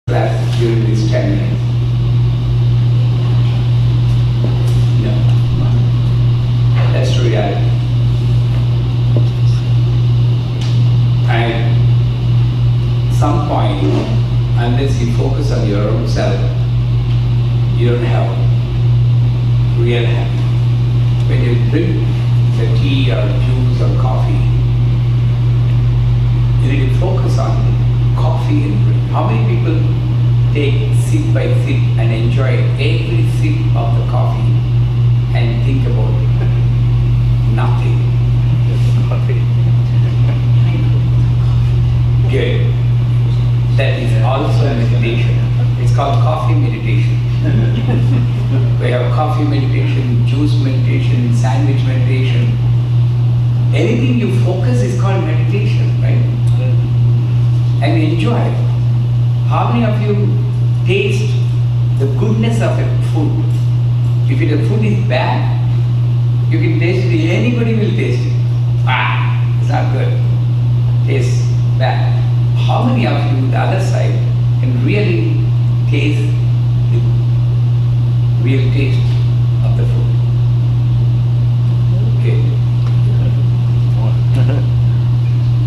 class during these 10 minutes. No. That's reality. And some point, unless you focus on your own self, you don't have real happiness. When you drink the tea or juice or coffee, you need to focus on coffee and drink. How many people take sip by sip and enjoy every sip of the coffee and think about nothing? Good. That is also meditation. It's called coffee meditation. We have coffee meditation, juice meditation, sandwich meditation. Anything you focus is called meditation, right? And enjoy. How many of you taste the goodness of a food? If the food is bad, you can taste it, anybody will taste it. It's not good. Tastes bad. How many of you, the other side, can really taste the real taste of the food? Okay.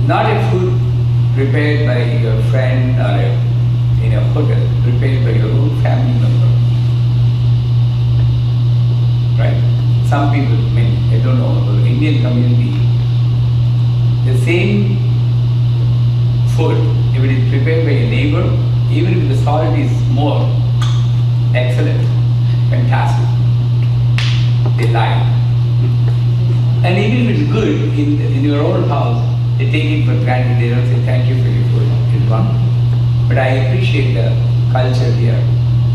Not a food prepared by your friend or in a hotel, prepared by your own family member. Right? Some people, I don't know, about the Indian community, the same food, if it is prepared by a neighbor, even if the salt is more, excellent, fantastic, they like. And even if it's good in your own house, they take it for granted, they don't say thank you for your food, it's wonderful. But I appreciate the culture here.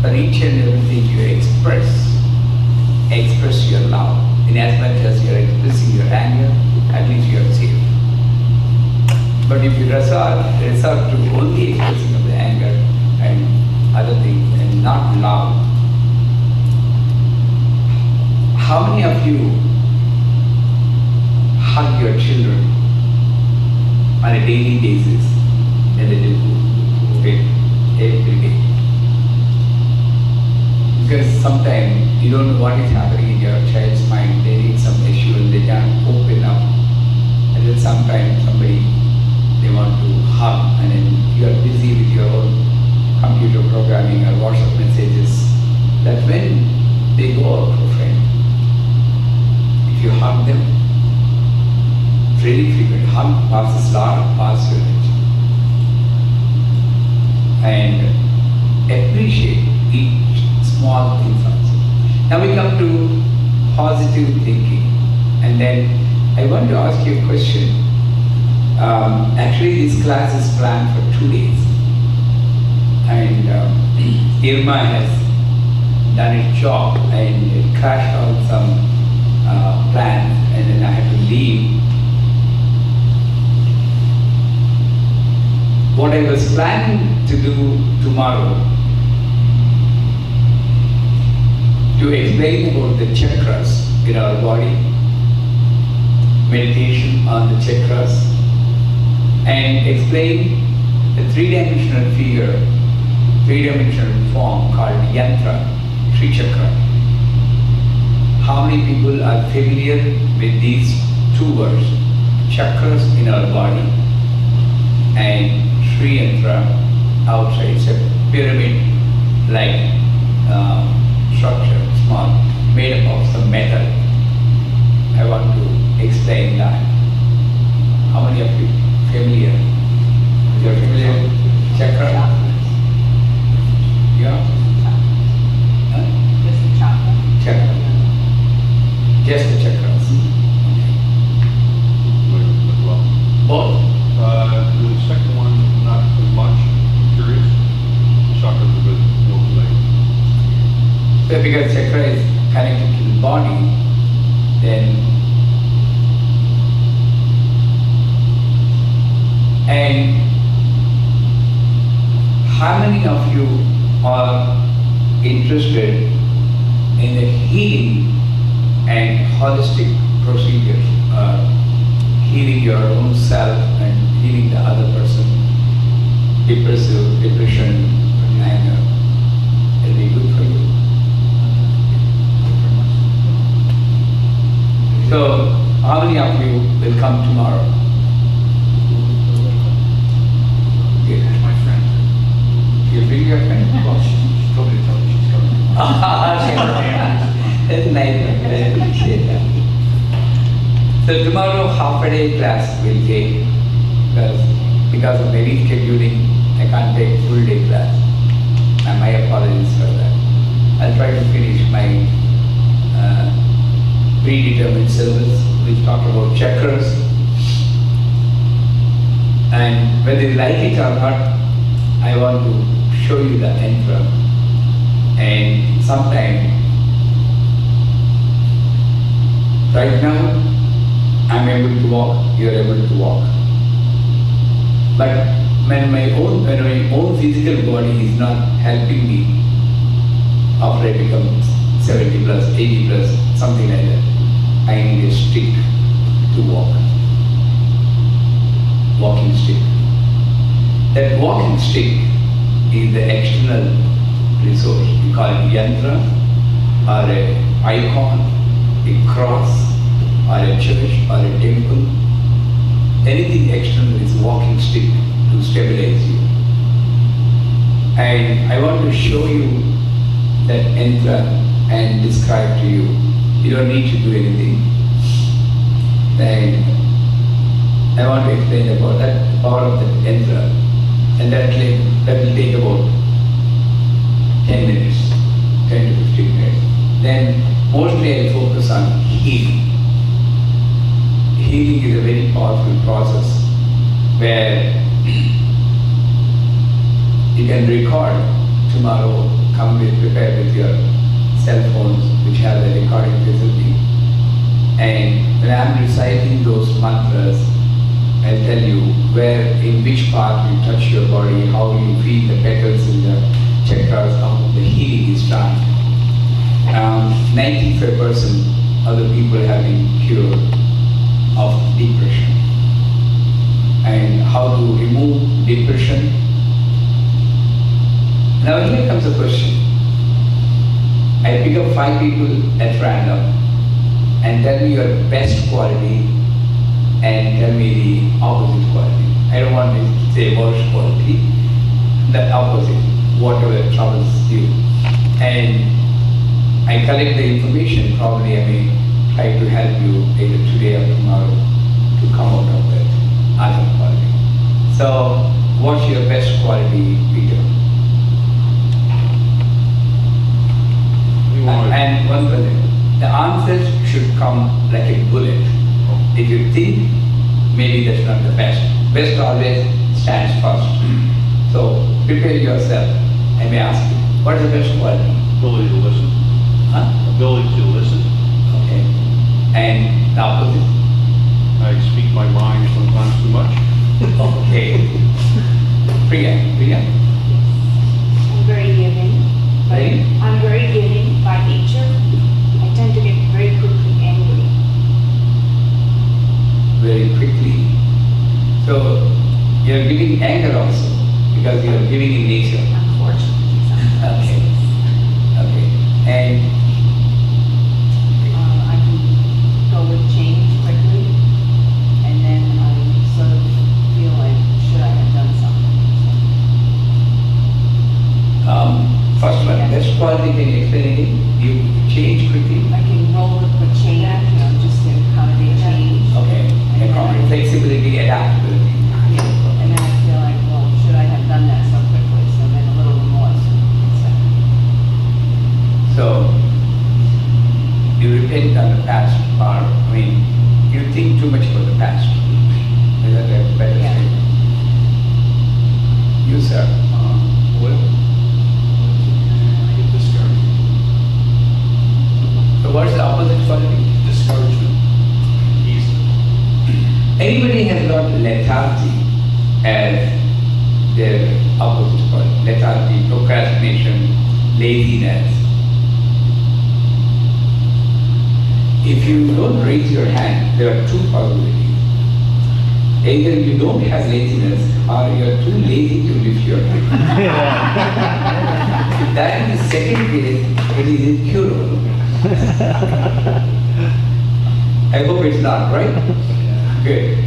For each and everything you express your love. In as much as you are expressing your anger, at least you are safe. But if you resort to only expressing of the anger and other things and not love, how many of you hug your children on a daily basis? And they do every day. Because sometimes you don't know what is happening in your child's mind. They need some assurance, they can't open up. And then sometimes somebody, they want to hug, and then you are busy with your own computer programming or WhatsApp messages. That's when they go out for friend. If you hug them, really frequent, hug passes lot past your energy. And appreciate each small things also. Now we come to positive thinking, and then I want to ask you a question. Actually, this class is planned for 2 days, and Irma has done its job and it crashed out some plans, and then I had to leave. What I was planning to do tomorrow, to explain about the chakras in our body, meditation on the chakras, and explain the three-dimensional figure, three-dimensional form called yantra, Sri Chakra. How many people are familiar with these two words, chakras in our body and Sri Yantra outside? It's a pyramid-like structure, small, made up of some metal. I want to explain that. How many of you familiar? You're familiar with chakra? Yeah? Just the chakra. Chakra. Just the chakras. Both? The second one, not as much. Curious. Chakras a bit more related. So because chakra is connected to the body, then and how many of you are interested in the healing and holistic procedures, healing your own self and healing the other person, depression, will come tomorrow. Okay. And my friend. You'll bring your friend? Well, she told me to tell you she's coming. That's nice. I appreciate that. So tomorrow half a day class will take because of my rescheduling, I can't take full day class. And my apologies for that. I'll try to finish my predetermined syllabus, which talk about chakras. And whether you like it or not, I want to show you the entra. And sometime, right now, I'm able to walk, you're able to walk. But when my own physical body is not helping me, after I become 70 plus, 80 plus, something like that, I need a stick to walk. Walking stick. That walking stick is the external resource. We call it yantra, or an icon, a cross, or a church, or a temple. Anything external is walking stick to stabilize you. And I want to show you that yantra and describe to you. You don't need to do anything. And I want to explain about that, the power of the yantra. And that will take about 10 minutes, 10 to 15 minutes. Then mostly I focus on healing. Healing is a very powerful process where you can record tomorrow, prepare with your cell phones which have the recording facility. And when I'm reciting those mantras, I'll tell you in which part you touch your body, how you feel the petals in the chakras, how the healing is done. 95% of the people have been cured of depression. And how to remove depression. Now here comes a question. I pick up 5 people at random and tell me your best quality and tell me the opposite quality. I don't want to say worst quality, the opposite, whatever troubles you. And I collect the information, probably I may try to help you either today or tomorrow to come out of that other quality. So, what's your best quality, Peter? And one thing, the answers should come like a bullet. If you think, maybe that's not the best. Best always stands first. So, prepare yourself. I may ask you, what is the best quality? Ability to listen. Huh? Ability to listen. Okay. And the opposite? I speak my mind sometimes too much. Okay. Priya. I'm very giving. Right? I'm very giving by nature. I tend to get very quickly angry. Very quickly. So, you're giving anger also, because you're giving in nature. Unfortunately, sometimes. Okay. Okay. And I can go with change quickly, and then I sort of feel like, should I have done something? first one, best quality, can you explain again? You change quickly? I can roll with change, just to accommodate change. Okay. Accommodate flexibility, adaptability. Yeah, and then I feel like, well, should I have done that so quickly? So then a little remorse. So, you repent on the past, or, you think too much about the past. Is that a better Yeah. statement? You, sir. I get discouraged. So, what's the opposite quality? Discouragement. Easily. Anybody has got lethargy as their opposite quality. Lethargy, procrastination, laziness. If you don't raise your hand, there are two possibilities. Either you don't have laziness or you are too lazy to lift your hand. If that is the second case, it is incurable. I hope it's not, right? Good.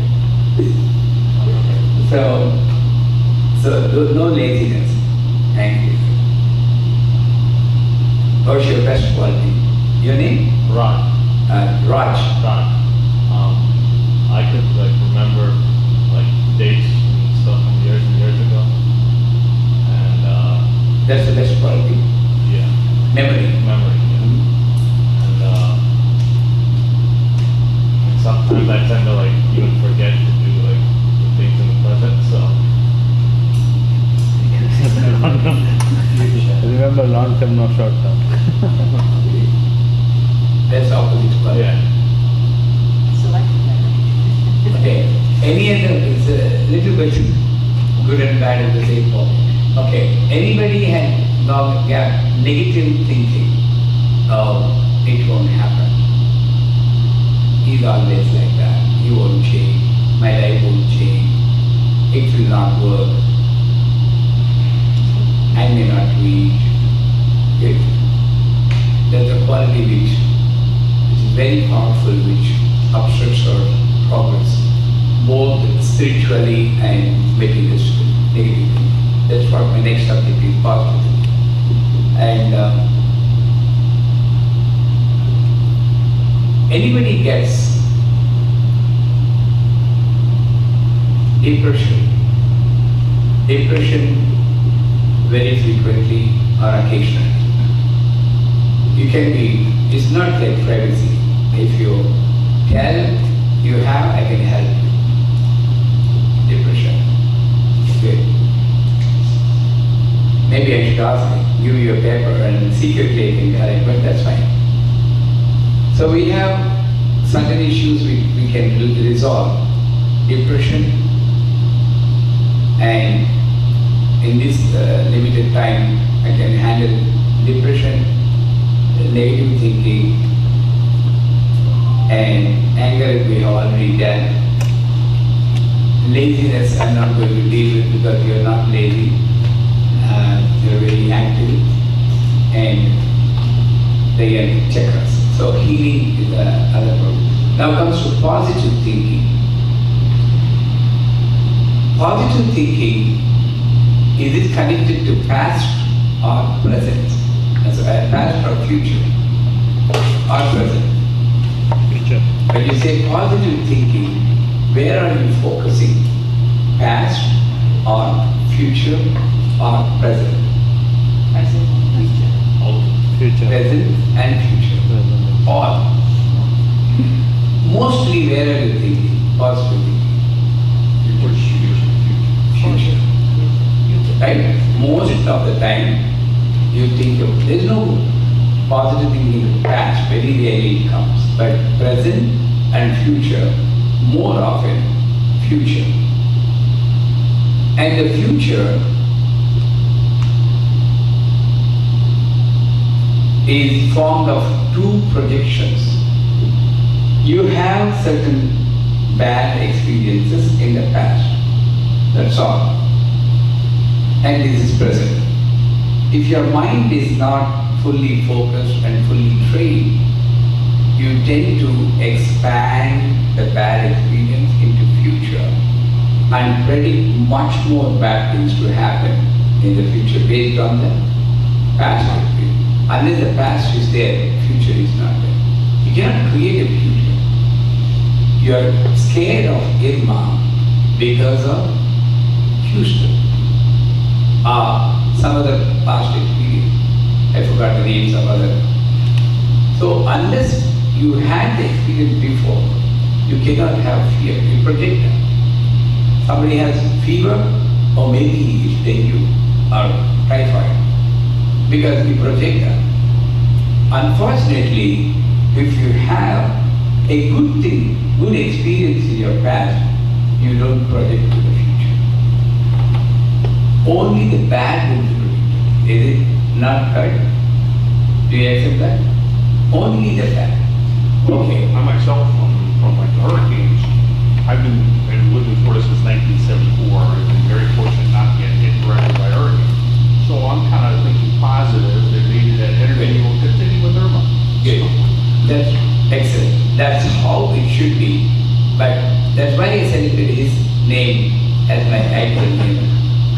So no laziness. Thank you. What's your best quality? Your name? Raj. Raj. Raj. I could like remember like dates and stuff from years and years ago. And That's the best quality. yeah. Memory. Memory, yeah. And sometimes I tend to like even forget to do like the things in the present, so. Remember long term, no short term. That's opposite quality. Yeah. Selective memory. Okay. Any other, it's a little bit good and bad at the same point. Okay. Anybody had negative thinking? Oh, it won't happen. He's always like that. He won't change. My life won't change. It will not work. I may not reach. Good. That's a quality which is very powerful, which obstructs our progress, both spiritually and materialistically. Negatively. That's what my next subject is, positive. And anybody gets depression very frequently or occasionally. You can be, it's not like privacy. If you tell you have, I can help you. Depression. Good. Maybe I should ask, give you a paper and secretly I can correct, but that's fine. So we have certain issues we can resolve. Depression, and in this limited time I can handle depression, negative thinking, and anger we have already done. Laziness I'm not going to deal with because you are not lazy, you are very active, and they are checkers. So healing is the other problem. Now comes to positive thinking. Positive thinking, is it connected to past or present? So past or future or present? Future. When you say positive thinking, where are you focusing? Past or future or present? Present, future. All Future. Present and future. Present. All. Mostly where are you thinking? Positive thinking. Future. Right? Most of the time you think of, there's no positive thinking in the past, very rarely it comes. But present and future, more often future. And the future is formed of two projections. You have certain bad experiences in the past. That's all. And this is present. If your mind is not fully focused and fully trained, you tend to expand the bad experience into future and predict much more bad things to happen in the future based on the past experience. Unless the past is there, future is not there. You cannot create a future. You are scared of Irma because of Houston. Some other past experience. I forgot the names of other. So unless you had the experience before, you cannot have fear. You project that. Somebody has fever, or maybe he is dengue or typhoid, because you project that. Unfortunately, if you have a good thing, good experience in your past, you don't project to the future. Only the bad will be predicted. Is it not correct? Do you accept that? Only the bad. Okay. I myself, from like the hurricanes, I've been living in Florida since 1974. I've been very fortunate not to get hit directly by hurricanes. So I'm kind of thinking positive that maybe that energy will continue with Irma. Good. That's excellent. That's how it should be. But that's why I selected his name as my actual name.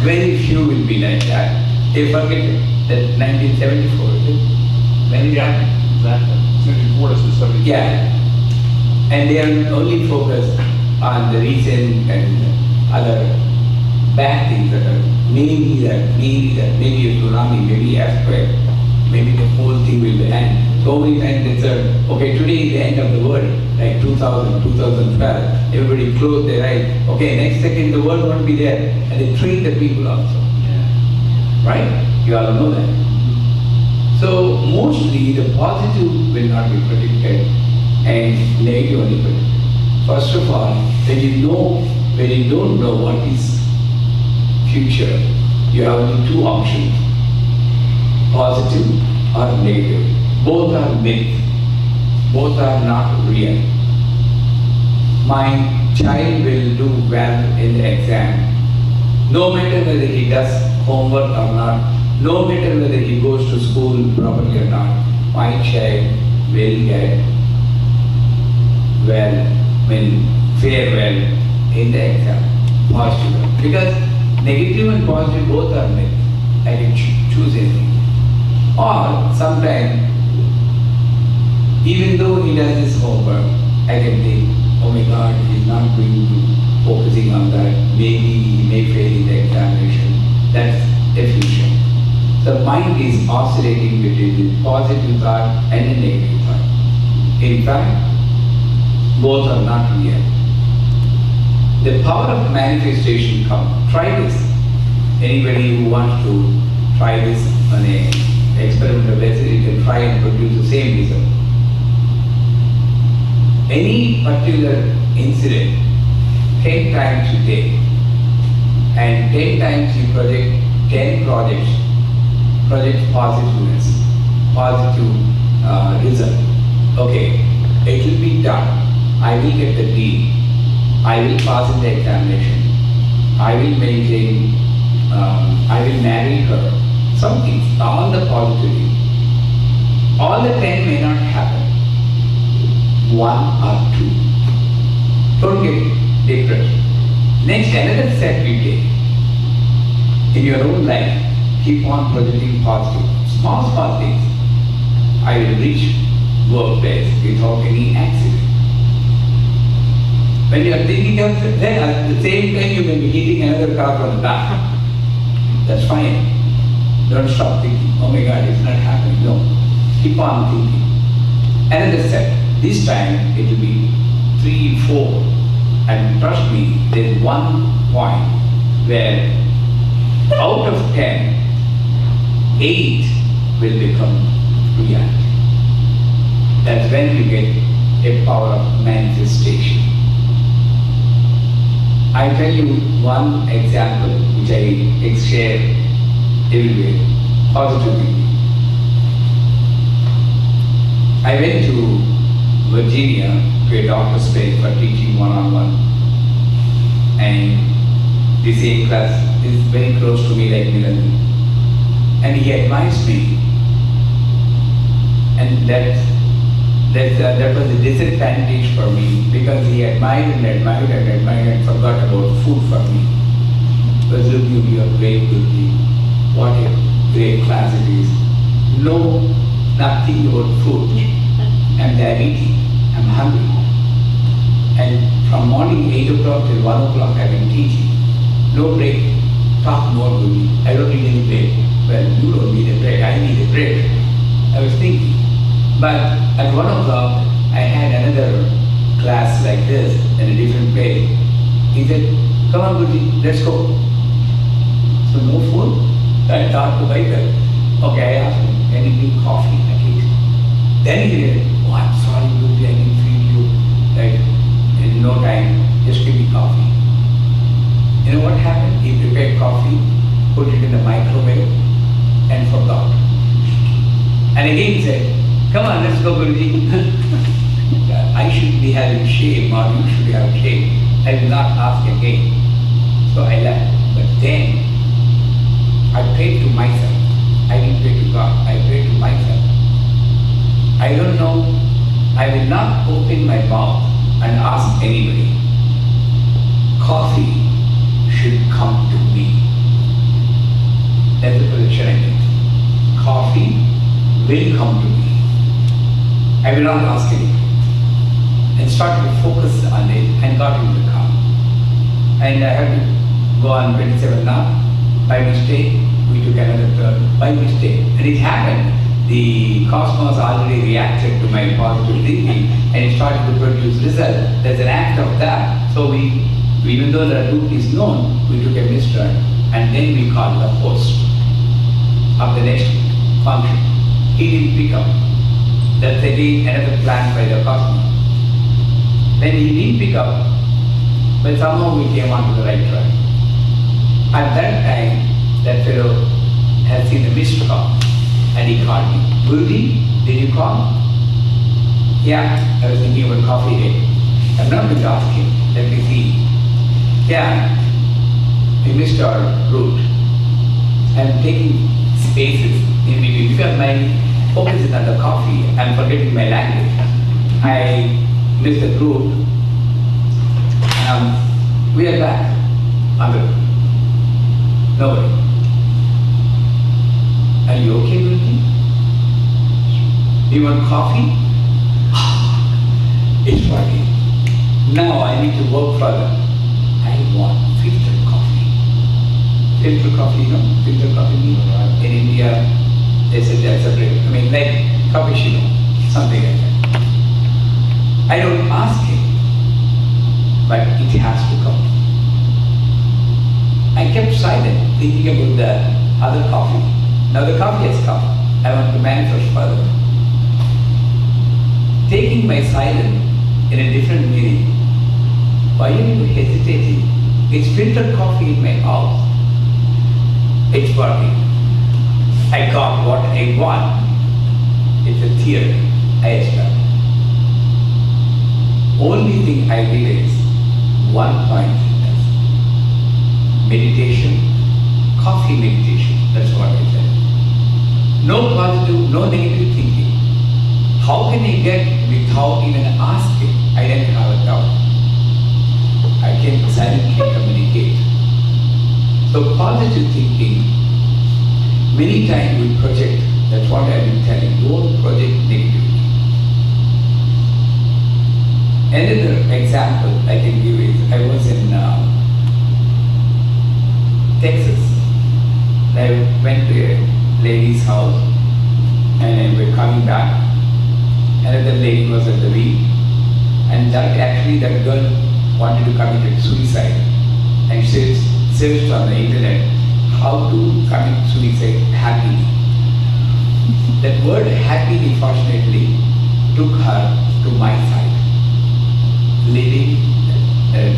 Very few will be like that. They forget that 1974, is it? When it happened? Exactly. 74 to 74. Yeah. And they are only focused on the recent and other bad things that are maybe maybe a tsunami, maybe earthquake, maybe the whole thing will end. So many times they say, okay, today is the end of the world, like 2000, 2012, everybody closed their eyes. Okay, next second the world won't be there. And they train the people also. Right? You all know that. So mostly the positive will not be predicted and negative only predicted. First of all, when you don't know what is future, you have only two options, positive or negative. Both are myth, both are not real. My child will do well in the exam, no matter whether he does homework or not, no matter whether he goes to school properly or not, my child will get fare well in the exam, positive. Because negative and positive both are myth. I can choose anything. Or sometimes, even though he does his homework, I can think, oh my God, he's not focusing on that. Maybe he may fail in the examination. That's efficient. The mind is oscillating between the positive thought and the negative thought. In fact, both are not real. The power of manifestation comes. Try this. Anybody who wants to try this on an experimental basis, you can try and produce the same result. Any particular incident, 10 times you take, and 10 times you project 10 project positiveness, positive result. Okay, it will be done. I will get the D. I will pass in the examination. I will maintain, I will marry her. Some things, all the positivity. All the 10 may not happen. 1 or 2. Don't get depressed. Next, another step you take. In your own life, keep on projecting positive. Small things. I will reach workplace without any accident. When you are thinking of that, then at the same time you may be hitting another car from the back. That's fine. Don't stop thinking, oh my God, it's not happening. No. Keep on thinking. Another step. This time it will be 3, 4. And trust me, there is one point where out of 10, 8 will become reality. That's when you get a power of manifestation. I tell you one example which I share everywhere, positively. I went to Virginia to a doctor's place for teaching one-on-one. And the same class is very close to me like Milan. And he advised me. And that was a disadvantage for me because he admired and forgot about food for me. He was looking at your great Guruji, what a great class it is. No, nothing about food. I'm diabetic, I'm hungry. And from morning 8 o'clock till 1 o'clock I've been teaching. No break, talk more Guruji. I don't need any break. Well, you don't need a break, I need a break. I was thinking. But at 1 o'clock, I had another class like this in a different place. He said, come on Guruji, let's go. So no food? I thought to myself, okay, I asked him, can you drink coffee at least? Then he said, oh, I'm sorry Guruji, I didn't feed you. Like, in no time, just give me coffee. You know what happened? He prepared coffee, put it in the microwave, and forgot. And again he said, come on, let's go, Guruji. I should be having shame, or you should have shame. I will not ask again. So I left. But then, I prayed to myself. I didn't pray to God. I prayed to myself. I don't know. I will not open my mouth and ask anybody, coffee should come to me. That's the position I get. Coffee will come to me. I will not ask anybody. And started to focus on it and got into the car. And I had to go on 27 now. By mistake, we took another turn. By mistake. And it happened. The cosmos already reacted to my positive thinking and it started to produce result. There's an act of that. So we, even though the route is known, we took a misturn and then we called the host of the next function. He didn't pick up. That's again another plan by the cosmos. Then he didn't pick up, but somehow we came onto the right track. At that time, that fellow had seen the missed call and he called me. Guruji, did you call? Yeah, I was thinking about coffee day. I'm not going to ask him. Let me see. Yeah, we missed our route. I'm taking spaces in between because my focus is on the coffee. I'm forgetting my language. I missed the route. We are back on the road. No worry. Are you okay, Guruji? You want coffee? It's working. Now I need to work further. I want filtered coffee. Filtered coffee, you know? Filtered coffee means in India, they said that's a separate. I mean, like cappuccino, something like that. I don't ask him, but it has to come. I kept silent, thinking about the other coffee. Now the coffee has come. I want to manifest further. Taking my silence in a different meaning. Why are you hesitating? It's filtered coffee in my house. It's working. I got what I want. It's a theory I established. Only thing I did is one point. Meditation, coffee meditation. That's what I said. No positive, no negative thinking. How can I get without even asking? I didn't have a doubt. I can silently communicate. So positive thinking, many times we project. That's what I've been telling. Don't project negativity. Another example I can give is, I was in Texas. I went to a lady's house and we were coming back. Another lady was at the wheel and that girl wanted to commit suicide and she searched on the internet how to commit suicide happily. That word happily fortunately took her to my side. Living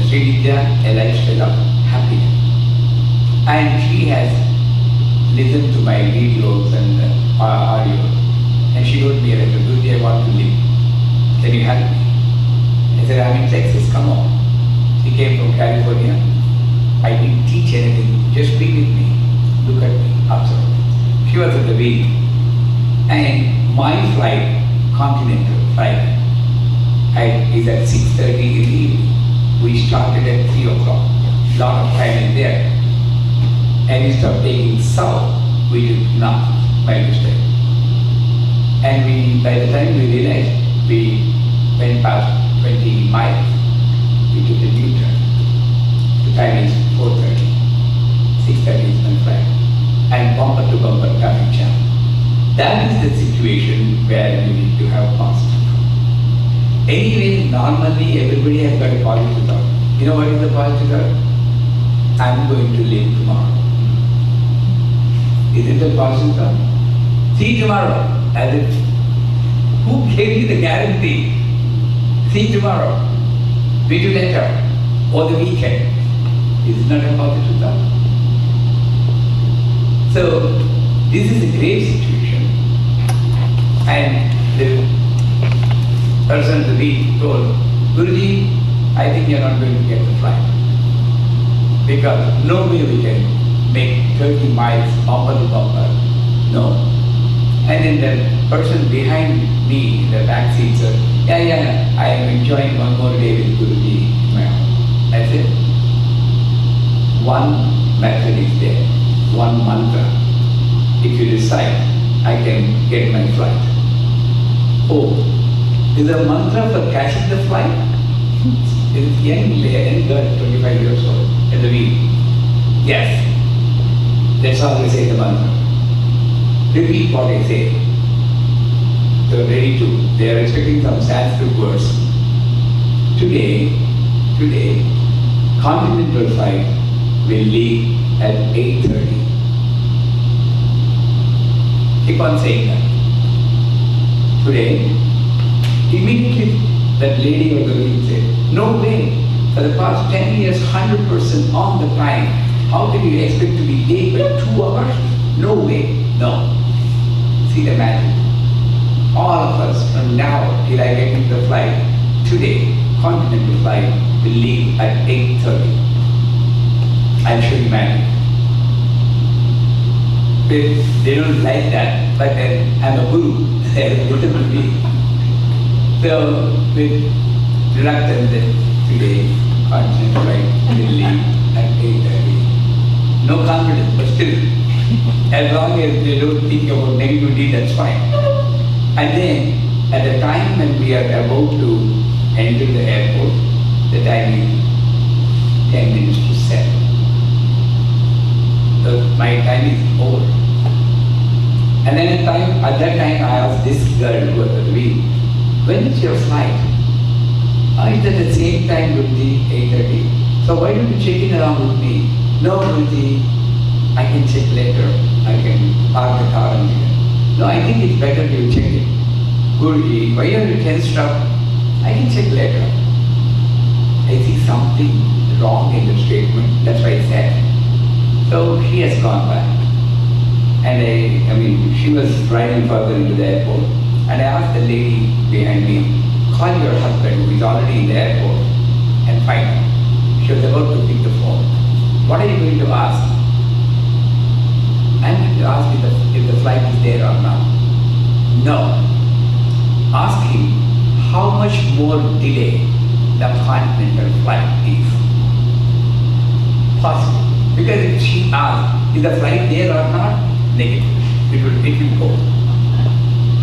Sri Vidya, a lifestyle of happiness. And she has listened to my videos and audios. And she wrote me a letter, Guruji, I want to live. Can you help me? I said, I'm in Texas, come on. She came from California. I didn't teach anything, just be with me. Look at me, observe. She was at the wheel. And my flight, continental flight, is at 6:30 in the evening. We started at 3 o'clock. Lot of time in there. And instead of taking south, we took north by mistake. And by the time we realized, we went past 20 miles. We took a U-turn. The time is 4:30. 6:30 is my flight. And bumper to bumper traffic jam. That is the situation where you need to have positive. Anyway, normally everybody has got a positive thought. You know what is the positive thought? I'm going to live tomorrow. Is it a positive thought? See tomorrow. As if, who gave you the guarantee? See tomorrow. Read you later. Or the weekend. Is it not a positive thought? So, this is a grave situation. And the person to be told, Guruji, I think you're not going to get the flight. Because no way we can make 30 miles bumper to bumper. No. And then the person behind me in the back seat said, yeah, I am enjoying one more day with Guruji. Well, that's it. One method is there, one mantra. If you recite, I can get my flight. Oh, is a mantra for catching the flight? It's young girl, 25 years old, at the wheel. Yes, that's how they say the mantra. Repeat what I say. They are ready to. They are expecting some Sanskrit words. Today, continental flight will leave at 8:30. Keep on saying that. Today, immediately that lady or the lady said, no way, for the past 10 years, 100% on the time. How can you expect to be late by 2 hours? No way, no. See the magic. All of us from now till I get into the flight, today, continental flight will leave at 8:30. I'll show you magic. They don't like that, but I'm a guru. They listen to me. So with reluctance, today, continental flight will leave at 8:30. No confidence, but still, as long as they don't think about negativity, that's fine. And then, at the time when we are about to enter the airport, the time is 10 minutes to 7. So my time is over. And then at that time I asked this girl who was at the wheel, when is your flight? It's at the same time, Guruji, 8:30. So why don't you check in along with me? No, Guruji, I can check later. I can park the car and check. No, I think it's better you check it. Guruji, why are you tensed up? I can check later. I see something wrong in the statement. That's why I said. So she has gone back. And I mean, she was driving further into the airport. And I asked the lady behind me, call your husband who is already in the airport and find out. She was about to pick the phone. What are you going to ask? I'm going to ask if the flight is there or not. No. Ask him how much more delay the continental flight is. Possible. Because if she asks, is the flight there or not? Negative. It will go.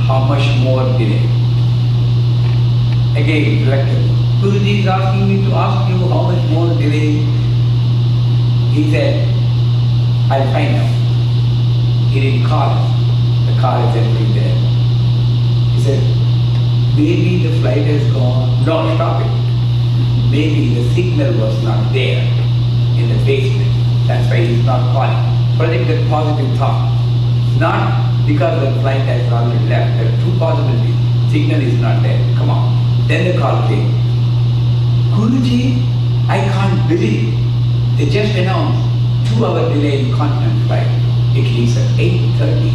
How much more delay? Again, reluctant. Guruji is asking me to ask you how much more delay. He said, I'll find out. He didn't call us. The car is entering there. He said, maybe the flight has gone. No, stop it. Maybe the signal was not there in the basement. That's why he's not calling. Project that positive thought. Not because the flight has already left. There are two possibilities. Signal is not there. Come on. Then the call came. Guruji, I can't believe. They just announced 2-hour delay in continental flight. It leaves at 8:30.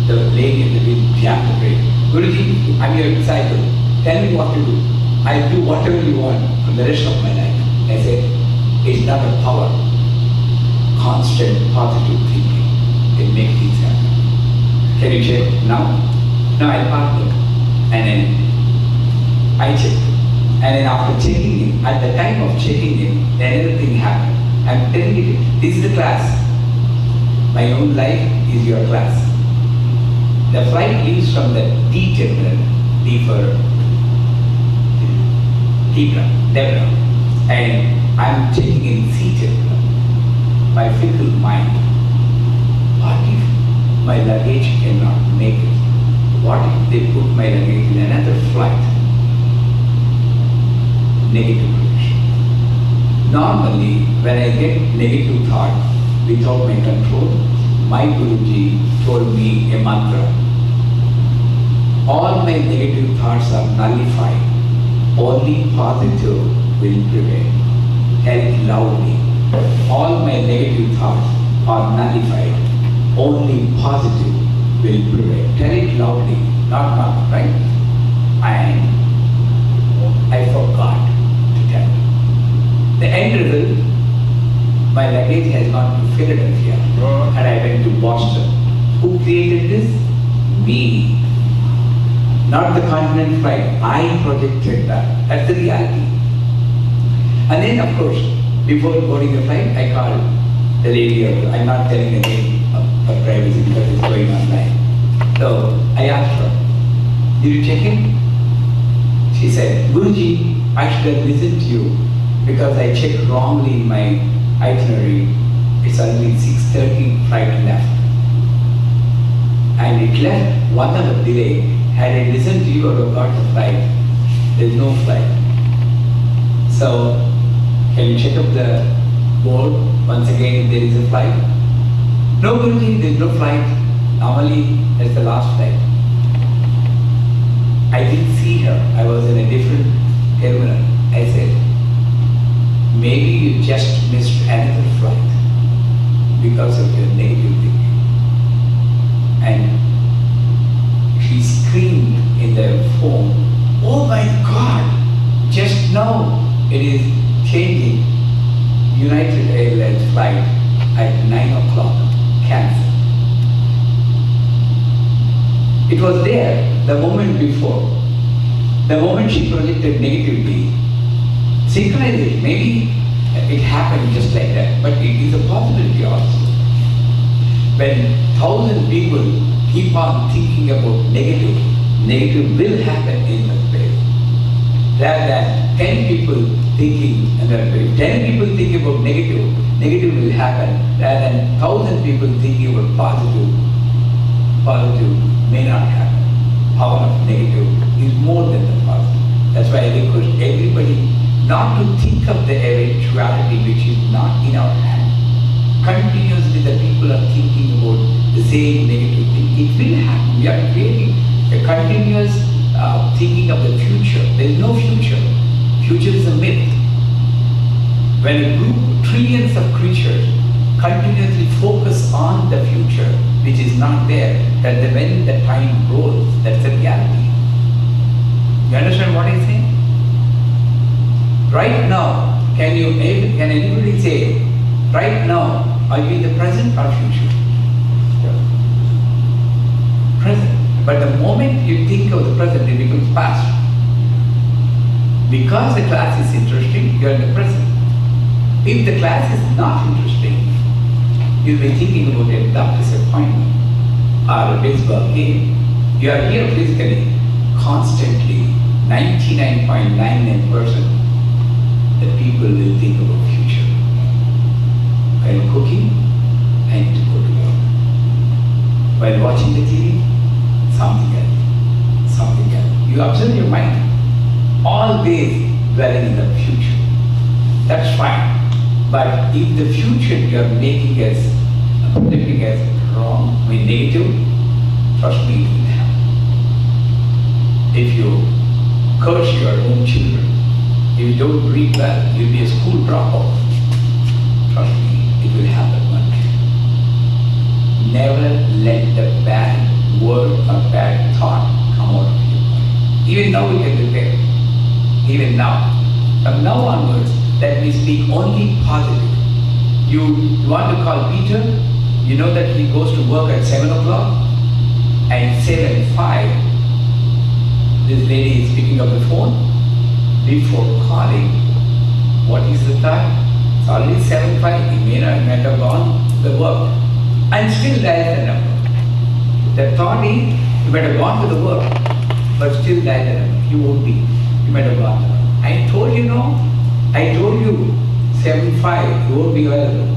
The lady in the wheel jammed the brake. Guruji, I'm your disciple. Tell me what to do. I'll do whatever you want for the rest of my life. I said, it's not a power. Constant positive thinking can make things happen. Can you check now? Now I parked it. And then I checked. And then after checking in, at the time of checking in, another thing happened. I'm telling you, this is the class. My own life is your class. The flight leaves from the D terminal, D for Debra, and I'm checking in C terminal. My fickle mind. What if my luggage cannot make it? What if they put my luggage in another flight? Negative prediction. Normally, when I get negative thought without my control, my Guruji told me a mantra. All my negative thoughts are nullified. Only positive will prevail. Tell it loudly. All my negative thoughts are nullified. Only positive will prevail. Tell it loudly, not mantra, right? And I forgot to tell. The end result, my luggage has gone to Philadelphia and I went to Boston. Who created this? Me. Not the continent flight. I projected that. That's the reality. And then, of course, before boarding the flight, I called the lady. I'm not telling again for privacy because it's going online. So I asked her, did you check in? She said, Guruji, I should have listened to you because I checked wrongly in my itinerary. It's only 6:30 flight left. And it left 1 hour delay. Had I listened to you, I would have got the flight. There's no flight. So, can you check up the board once again if there is a flight? No, Guruji, there's no flight. Normally, that's the last flight. I didn't see her. I was in a different terminal. I said, maybe you just missed another flight because of your negative thinking. And she screamed in the phone, oh my God, just now it is changing. United Airlines flight at 9 o'clock, cancelled. It was there the moment before. The moment she projected negatively, synchronization, maybe it happened just like that, but it is a possibility also. When 1,000 people keep on thinking about negative, negative will happen in that place. Rather than 10 people thinking in that way. 10 people think about negative, negative will happen. Rather than 1,000 people thinking about positive, positive may not happen. Power of negative is more than the positive. That's why I request everybody not to think of the eventuality which is not in our hand. Continuously the people are thinking about the same negative thing. It will happen. We are creating a continuous thinking of the future. There is no future. Future is a myth. When a group, trillions of creatures continuously focus on the future, which is not there, that when the time rolls, that's the reality. You understand what I'm saying? Right now, can anybody say, right now, are you in the present or future? Present. But the moment you think of the present, it becomes past. Because the class is interesting, you are in the present. If the class is not interesting, you'll be thinking about a doctor's appointment or a baseball game. You are here physically, constantly, 99.99%, the people will think about future. While cooking, I need to go to work. While watching the TV, something else, something else. You observe your mind, always dwelling in the future. That's fine. But if the future you are making as, projecting as wrong, I mean negative, trust me, it will happen. If you curse your own children, if you don't read well, you'll be a school dropout. Trust me, it will happen one day. Never let the bad word or bad thought come out of your mind. Even now we can repair. Even now. From now onwards, let me speak only positive. You want to call Peter, you know that he goes to work at 7 o'clock, and 7:05, this lady is picking up the phone. Before calling, what is the time? It's already 7:05, he may not have gone to the work. And still dial the number. The thought is, you might have gone to the work, but still dial the number. You won't be. You might have gone to the work. I told you no. I told you 7:05, you won't be available.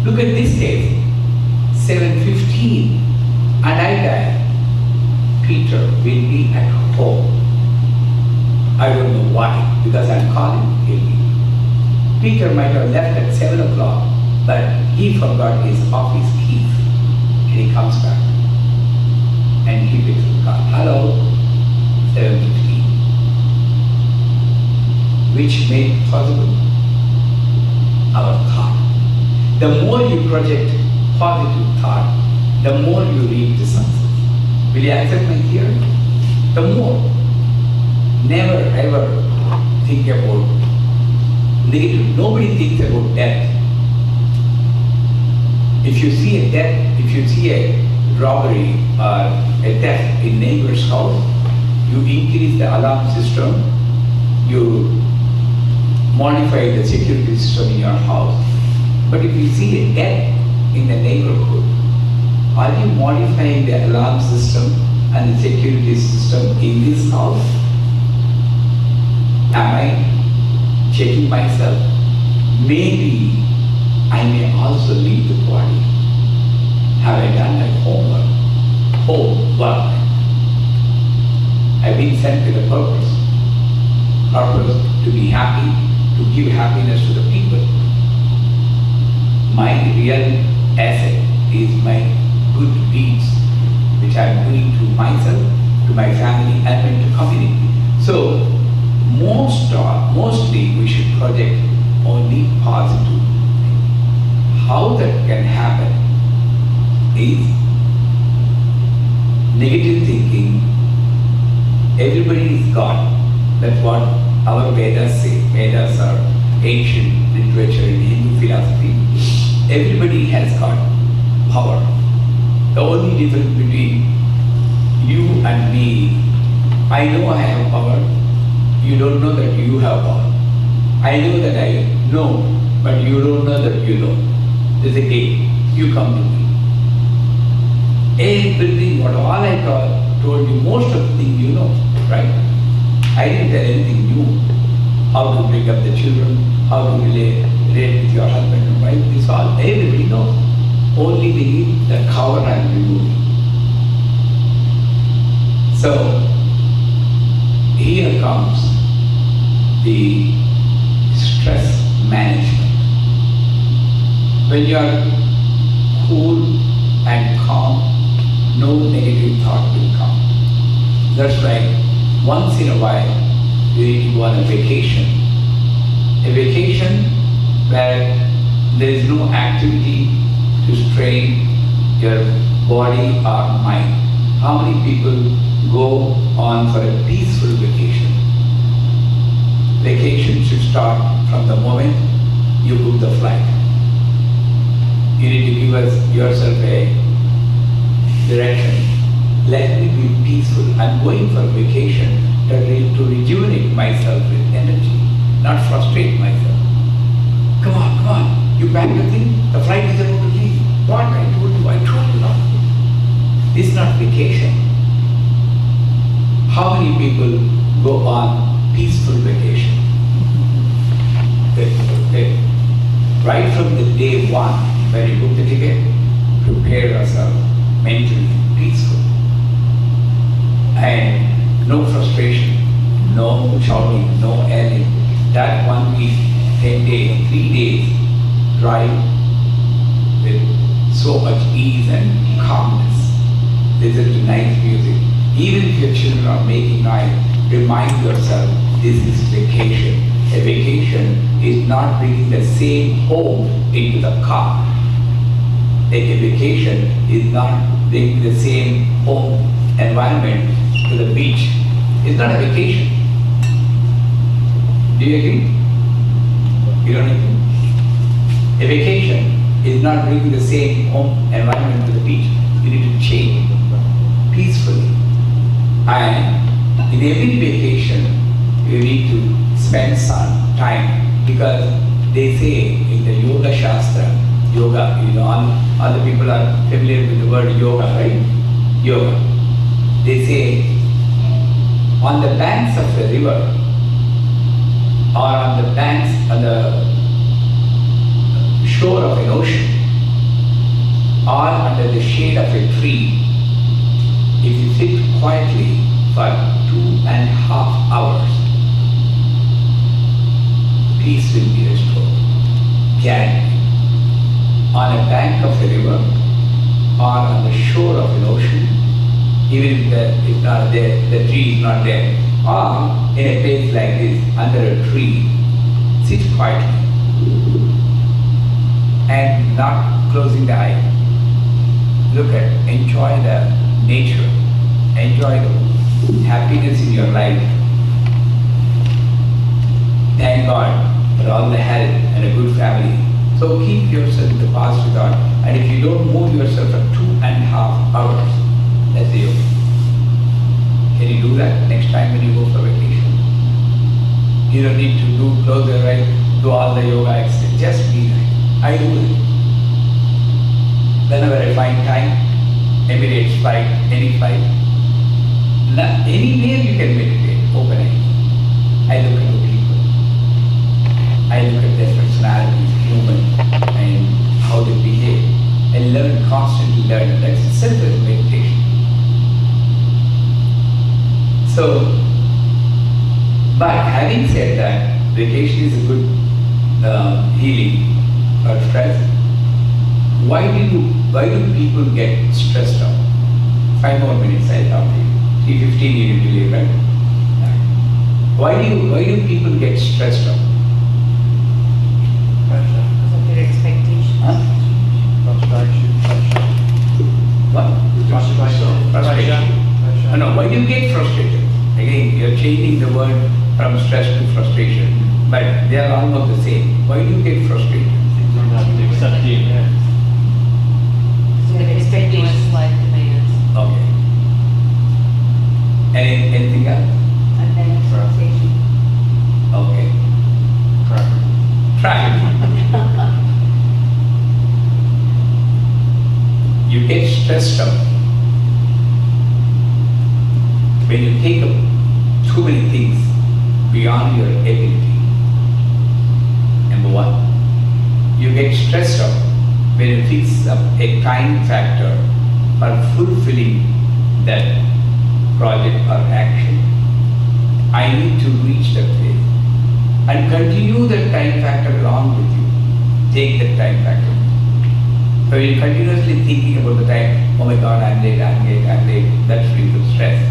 Look at this case, 7:15, and I dial. Peter will be at home. I don't know why, because I'm calling him. Peter might have left at 7 o'clock, but he forgot his office keys, and he comes back. And he picks the call. Hello, 7:15. Which made possible our thought. The more you project positive thought, the more you reap the success. Will you accept my theory? The more. Never ever think about negative. Nobody thinks about death. If you see a death, if you see a robbery or a theft in neighbor's house, you increase the alarm system, you modify the security system in your house. But if you see a death in the neighborhood, are you modifying the alarm system and the security system in this house? Am I checking myself? Maybe I may also leave the body. Have I done my homework? Homework. I've been sent with a purpose. Purpose to be happy, to give happiness to the people. My real asset is my good deeds, which I am doing to myself, to my family, and to community. So, mostly we should project only positive. How that can happen is negative thinking. Everybody is God. That's what our Vedas say. Vedas are ancient literature in Hindu philosophy. Everybody has got power. The only difference between you and me, I know I have power. You don't know that you have power. I know that I know, but you don't know that you know. There's a game. You come to me. Everything, what all I told you, most of the things you know, right? I didn't tell anything new. How to bring up the children, how to relate with your husband and wife, this all, everybody knows. Only we need the cover and remove. So, here comes the stress management. When you are cool and calm, no negative thought will come. That's why once in a while you need to go on a vacation. A vacation where there is no activity to strain your body or mind. How many people go on for a peaceful vacation? Vacation should start from the moment you book the flight. You need to give yourself a direction. Let me be peaceful. I'm going for vacation to rejuvenate myself with energy, not frustrate myself. Come on, you packed the thing, the flight is about to leave. What? I told you not. This is not vacation. How many people go on peaceful vacation? Right from the day one, when you book the ticket, prepare yourself mentally peaceful. And no frustration, no shouting, no yelling. That 1 week, 10 days, 3 days, drive with so much ease and calmness. Listen to nice music. Even if your children are making noise, remind yourself this is vacation. A vacation is not bringing the same home into the car. A vacation is not bringing the same home environment to the beach. It's not a vacation. Do you agree? You don't agree? A vacation is not bringing the same home environment to the beach. You need to change peacefully. And in every vacation, you need to spend some time, because they say in the Yoga Shastra, yoga, all the people are familiar with the word yoga, right? Yoga. They say on the banks of a river, or on the shore of an ocean, or under the shade of a tree, if you sit quietly for 2.5 hours, peace will be restored. Guaranteed. On a bank of a river or on the shore of an ocean, even if it's not there, the tree is not there, or in a place like this, under a tree, sit quietly and not closing the eye. Look at, enjoy the nature, enjoy the happiness in your life. Thank God for all the health and a good family. So keep yourself in the positive thought, and if you don't move yourself for 2 2.5 hours. That's the yoga. Can you do that next time when you go for vacation? You don't need to close your eyes, do all the yoga exercises. Just be there. I do it. Whenever I find time, Emirates flight, any flight, anywhere you can meditate, open it. I look at the people. I look at their personalities, human, and how they behave. And learn, constantly learn. That's itself as meditation. So, but having said that, vacation is a good healing for stress. Why do people get stressed out? 5 more minutes, I'll talk to you. 3:15 you need to leave, right? Why do people get stressed out? Because of their expectations. Huh? What? Frustration. No, why do you get frustrated? Again, you're changing the word from stress to frustration, but they are almost the same. Why do you get frustrated? Accept the event. So the expectations life demands. Okay. Anything else? And then expectation. Okay. Traffic. You get stressed out when you take up too many things beyond your ability. Number one, you get stressed out when you fix up a time factor for fulfilling that project or action. I need to reach that phase and continue that time factor along with you. Take that time factor. So you're continuously thinking about the time, oh my God, I'm late, that brings up stress.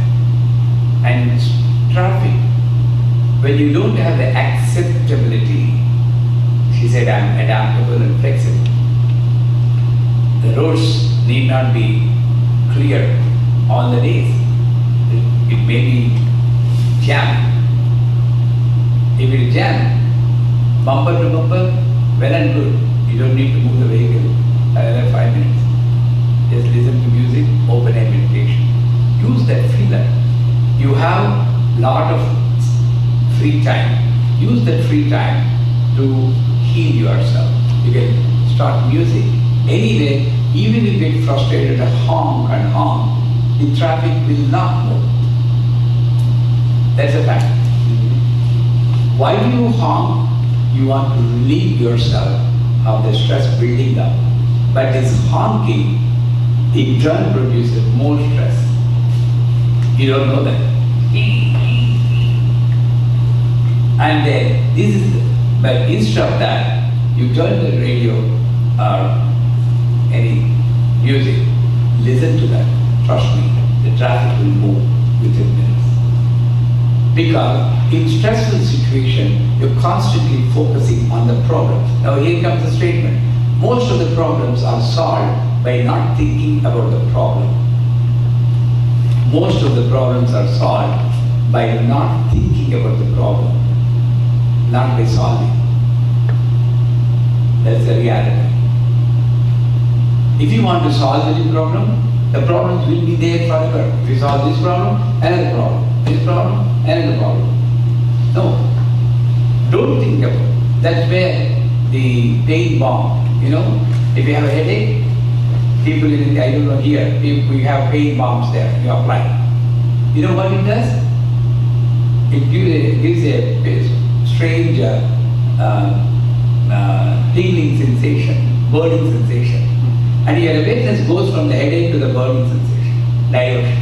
And traffic, when you don't have the acceptability, she said, I'm adaptable and flexible. The roads need not be clear all the days. It may be jammed. If it is jammed, bumper to bumper, well and good. You don't need to move the vehicle another 5 minutes. Just listen to music, open a meditation. Use that feeler. You have lot of free time. Use that free time to heal yourself. You can start music. Anyway, even if you get frustrated, honk and honk, the traffic will not move. That's a fact. Why do you honk? You want to relieve yourself of the stress building up. But this honking, in turn, produces more stress. You don't know that. And then, but instead of that, you turn the radio or any music, listen to that. Trust me, the traffic will move within minutes. Because in stressful situation, you're constantly focusing on the problems. Now here comes the statement. Most of the problems are solved by not thinking about the problem. Most of the problems are solved by not thinking about the problem, not by solving. That's the reality. If you want to solve any problem, the problems will be there forever. If you solve this problem, another problem, this problem, another problem. No, don't think about it. That's where the pain bomb, if you have a headache, people in, I don't know here, we have pain bombs there, you apply. You know what it does? It gives a strange tingling sensation, burning sensation. And your awareness goes from the headache to the burning sensation, diversion.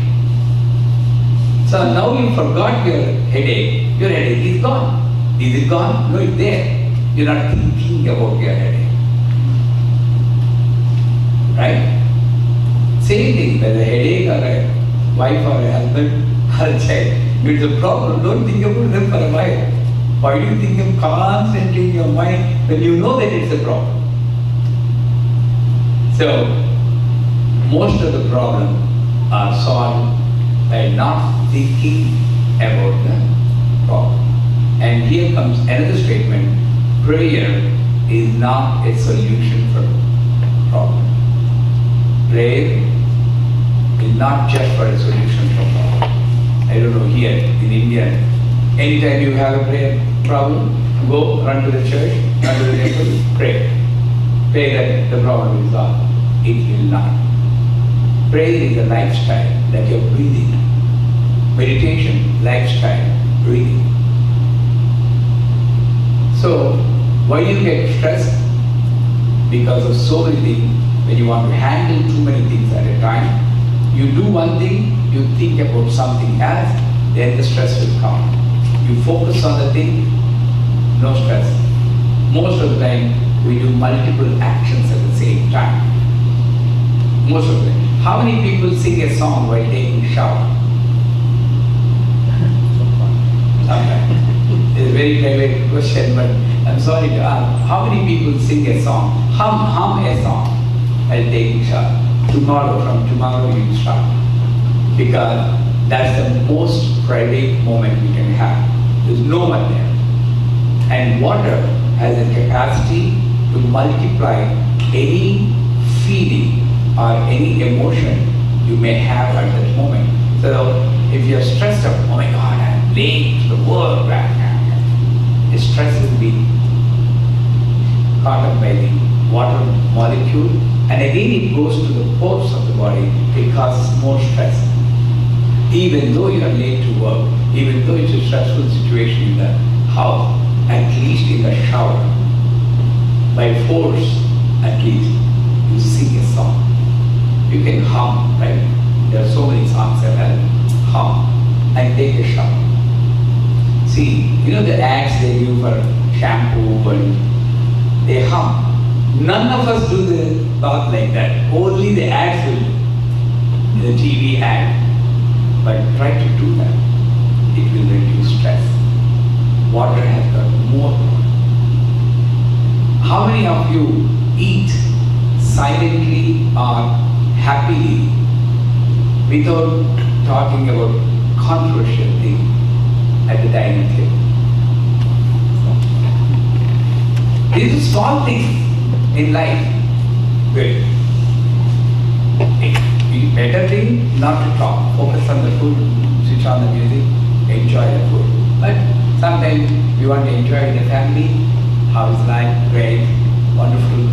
So now you forgot your headache is gone. Is it gone? No, it's there. You're not thinking about your headache. Right? Same thing, whether a headache or a wife or a husband or a child, it's a problem. Don't think about them for a while. Why do you think of constantly in your mind when you know that it's a problem? So, most of the problems are solved by not thinking about the problem. And here comes another statement. Prayer is not a solution for problem. prayer is not just for a solution problem. I don't know, here in India, anytime you have a prayer problem, go run to the church, run to the temple, pray. Pray that the problem is solved. It will not. Prayer is a lifestyle, like your breathing. Meditation, lifestyle, breathing. So, why you get stressed? Because of so many things. When you want to handle too many things at a time, you do one thing, you think about something else, then the stress will come. You focus on the thing, no stress. Most of the time, we do multiple actions at the same time. Most of the time. How many people sing a song while taking a shower? Sometimes. It's a very private question, but I'm sorry to ask. How many people sing a song? Hum a song while taking a shower. From tomorrow you start. Because that's the most private moment we can have. There's no one there. And water has a capacity to multiply any feeling or any emotion you may have at that moment. So if you're stressed out, oh my God, I'm late to the work, the stress will be caught up by the water molecule, and again it goes to the pores of the body, it causes more stress. Even though you are late to work, even though it's a stressful situation in the house, at least in the shower, by force, at least, you sing a song. You can hum, right? There are so many songs that have hum, and take a shower. See, you know the ads they give for shampoo, and they hum. None of us do the thought like that. Only the ads will do. The TV ad. But try to do that. It will reduce stress. Water has got more. How many of you eat silently or happily without talking about controversial things at the dining table? These are small things in life. Good. The better thing not to talk. Focus on the food, switch on the music, enjoy the food. But sometimes we want to enjoy the family. How is life? Great, wonderful.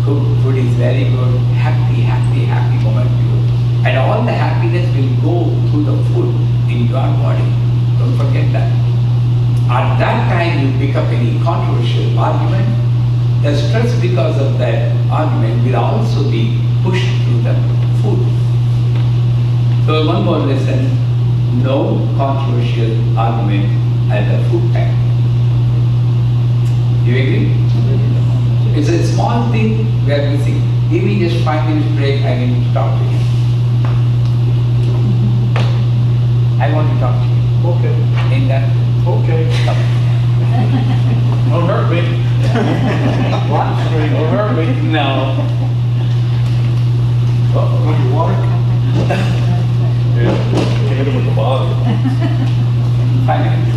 Cooked food is very good. Happy moment. And all the happiness will go through the food in your body. Don't forget that. At that time you pick up any controversial argument, the stress because of that argument will also be pushed through the food. So one more lesson, no controversial argument at the food time. Do you agree? It's a small thing we are missing. Give me just 5 minutes break, I need to talk to you. I want to talk to you. Okay. In that. Okay. Don't hurt me. Don't hurt me. No. Want your water? Yeah. Hit him with the bottle. 5 minutes.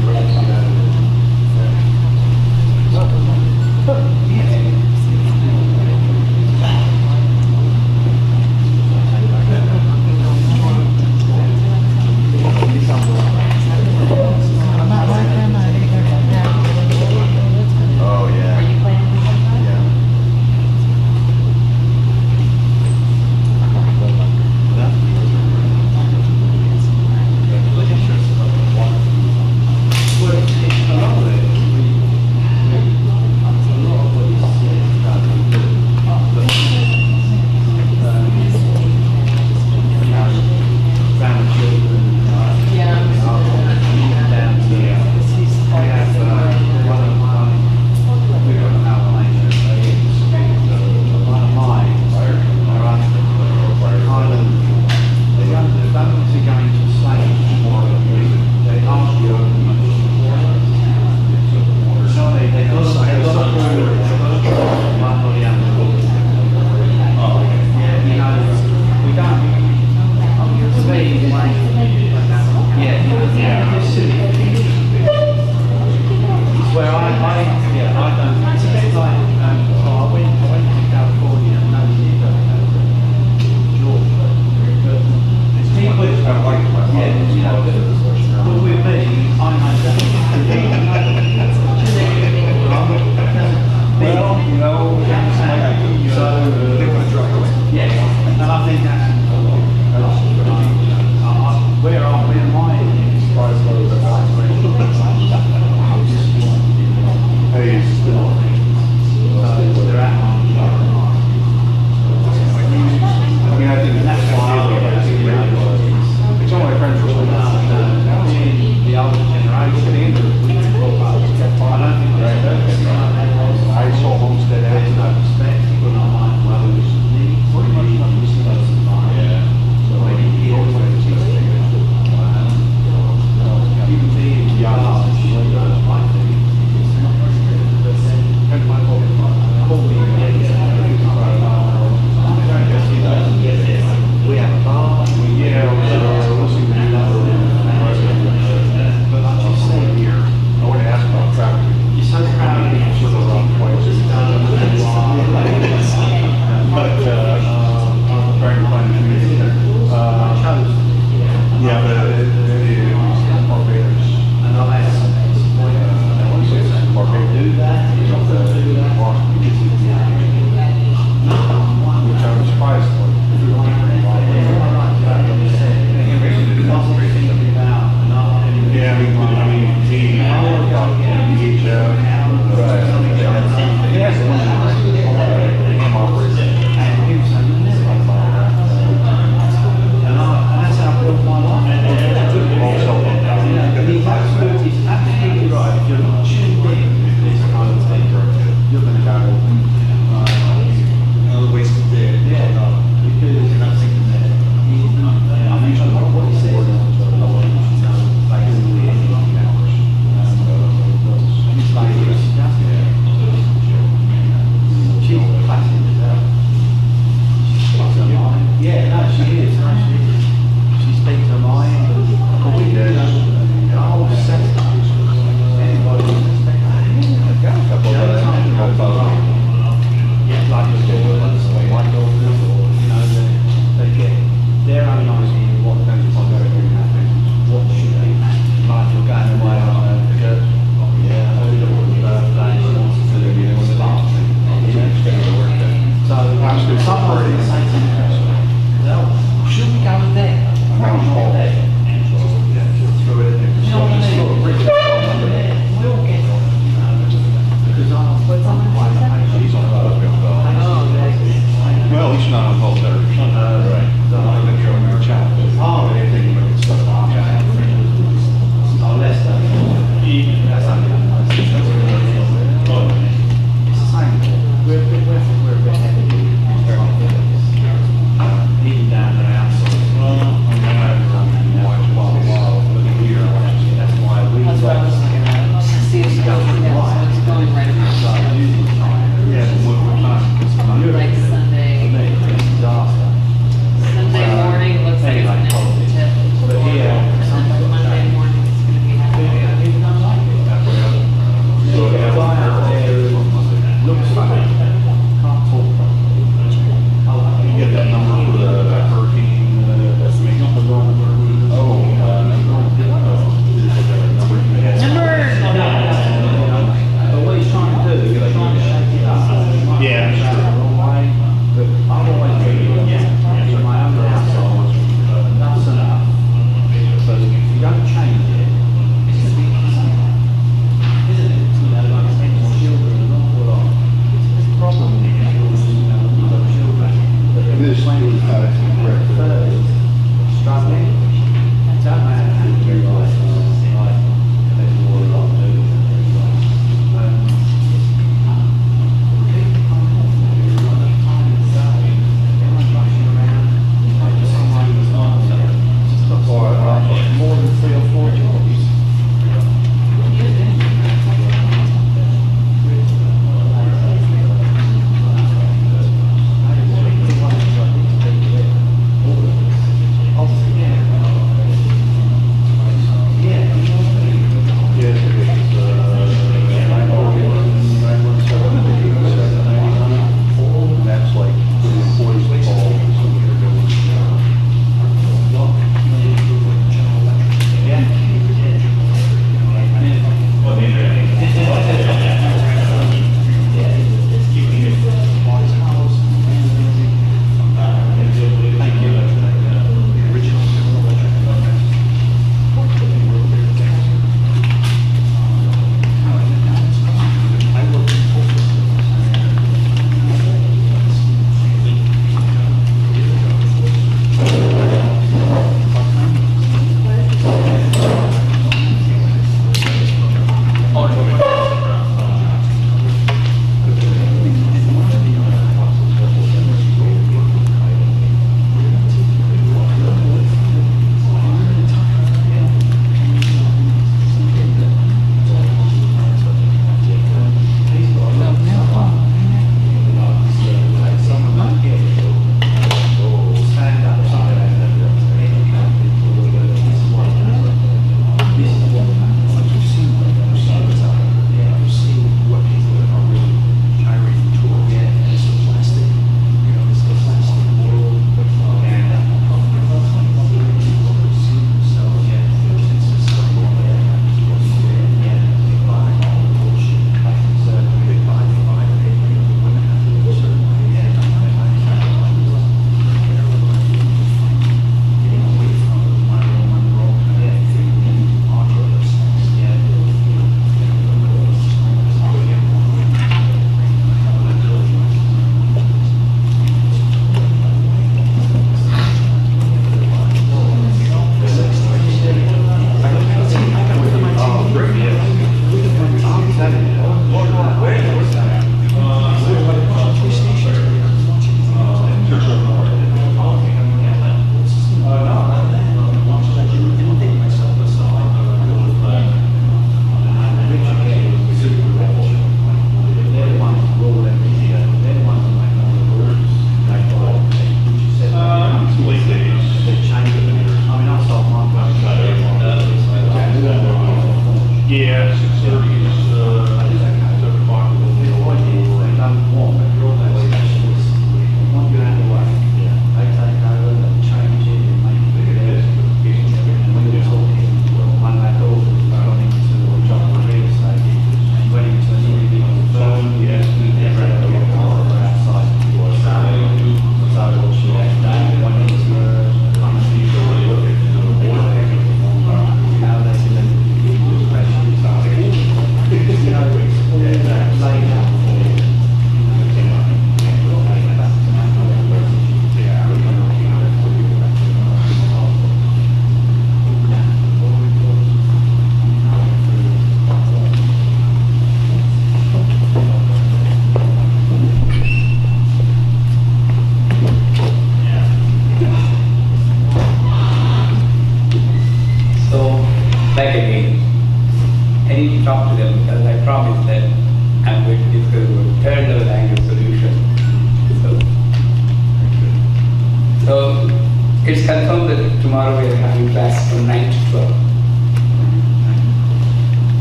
tomorrow we are having class from 9 to 12.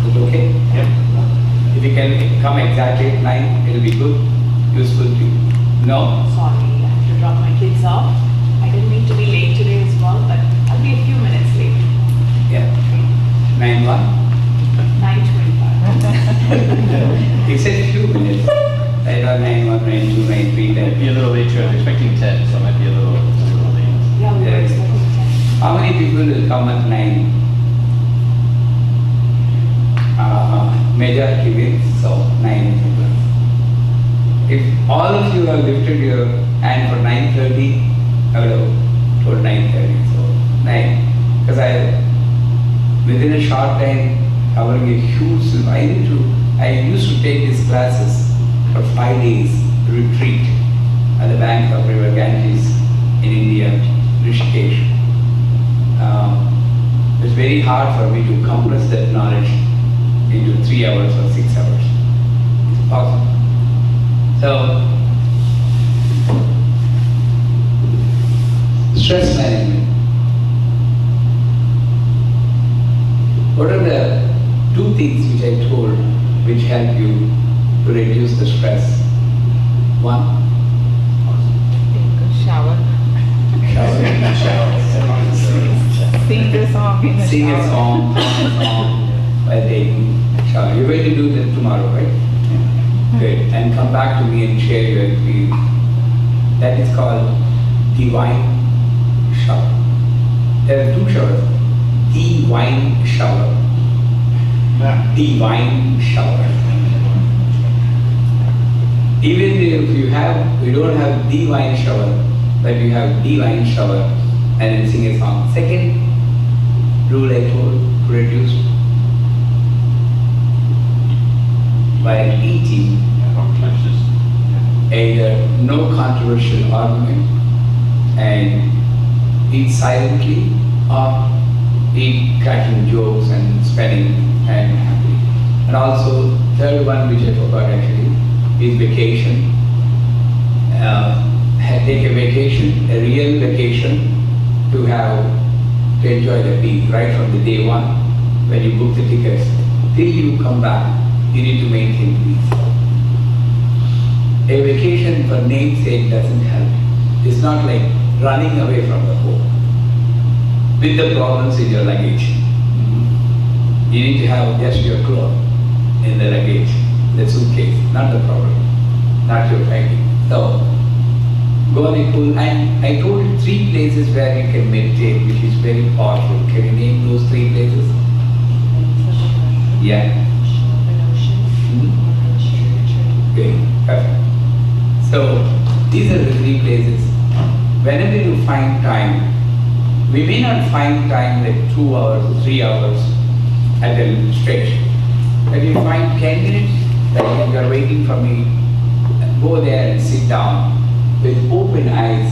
Is it okay? Yep. If you can come exactly at 9, it'll be good, useful to you. No? Sorry, I have to drop my kids off. I didn't mean to be late today as well, but I'll be a few minutes late. Yeah. 9:1? 9:25. He said few minutes. I know 9:1, 9:2, 9:3, Might be a 10. little late, too. I was expecting 10, so I might be a little late. Yeah, we were Yeah. expecting 10. How many people will come at 9? Majority wins, so 9 people. If all of you have lifted your hand for 9:30, I would have told 9:30, so 9. Because within a short time, covering a huge, I used to take these classes for 5 days retreat at the bank of River Ganges in India, Rishikesh. It's very hard for me to compress that knowledge into 3 hours or 6 hours. It's possible. So, stress management. What are the 2 things which I told which help you to reduce the stress? 1, Shower. shower. Sing the song in the Sing a shower. song while taking shower. You're going to do that tomorrow, right? Good. And come back to me and share your experience. That is called divine shower. There are 2 showers. Divine shower. Divine shower. Even if you don't have divine shower, but you have divine shower and then sing a song. Second rule I told to reduce while eating, either no controversial argument and eat silently or eat cracking jokes and spending time happy. And also third one which I forgot actually is vacation. Take a vacation, a real vacation to enjoy the peace right from the day 1 when you book the tickets till you come back. You need to maintain peace. A vacation for namesake doesn't help. It's not like running away from the home with the problems in your luggage. You need to have just your clothes in the luggage, the suitcase, not the problem, not your fighting. So, go on a pool, and I told you 3 places where you can meditate, which is very powerful. Can you name those 3 places? Yeah. Okay, perfect. So, these are the 3 places. Whenever you find time, we may not find time like 2 hours, 3 hours at a stretch. But you find 10 minutes, like you are waiting for me, go there and sit down with open eyes,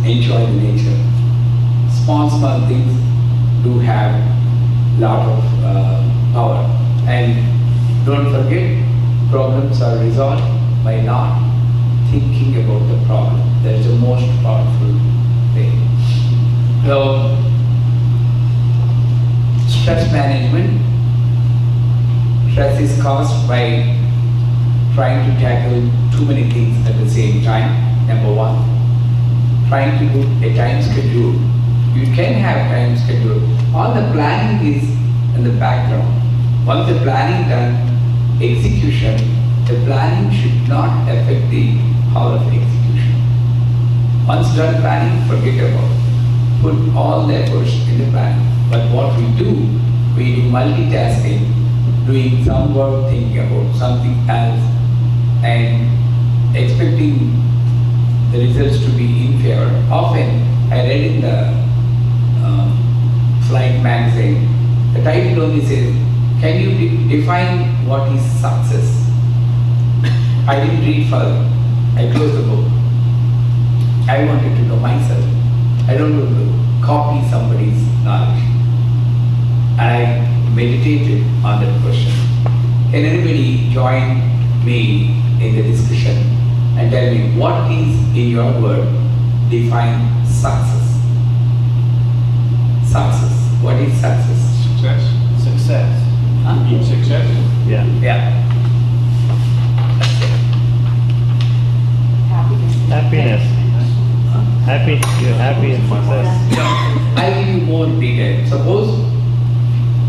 enjoy the nature. Small things do have lot of power. And don't forget, problems are resolved by not thinking about the problem. That is the most powerful thing. So, stress management. Stress is caused by trying to tackle too many things at the same time, number 1. Trying to do a time schedule. You can have time schedule. All the planning is in the background. Once the planning done, execution, the planning should not affect the power of execution. Once done planning, forget about it. Put all the efforts in the planning. But what we do multitasking, doing some work, thinking about something else, and expecting the results to be in favor. Often, I read in the Flight magazine, the title only says, can you define what is success? I didn't read further. I closed the book. I wanted to know myself. I don't want to copy somebody's knowledge. And I meditated on that question. Can anybody join me in the discussion and tell me what is, in your word, define success?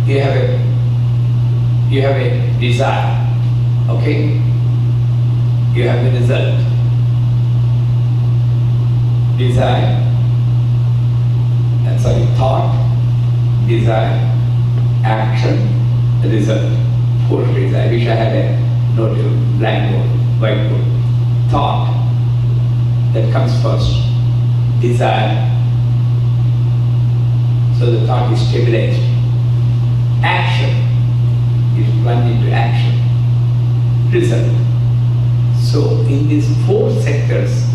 you have a desire, okay? You have the result. Desire, thought, desire, action, result. 4 phases. I wish I had a note, blackboard, whiteboard. Thought, that comes first. Desire. So the thought is stabilized. Action is plunged into action. Result. So in these 4 sectors,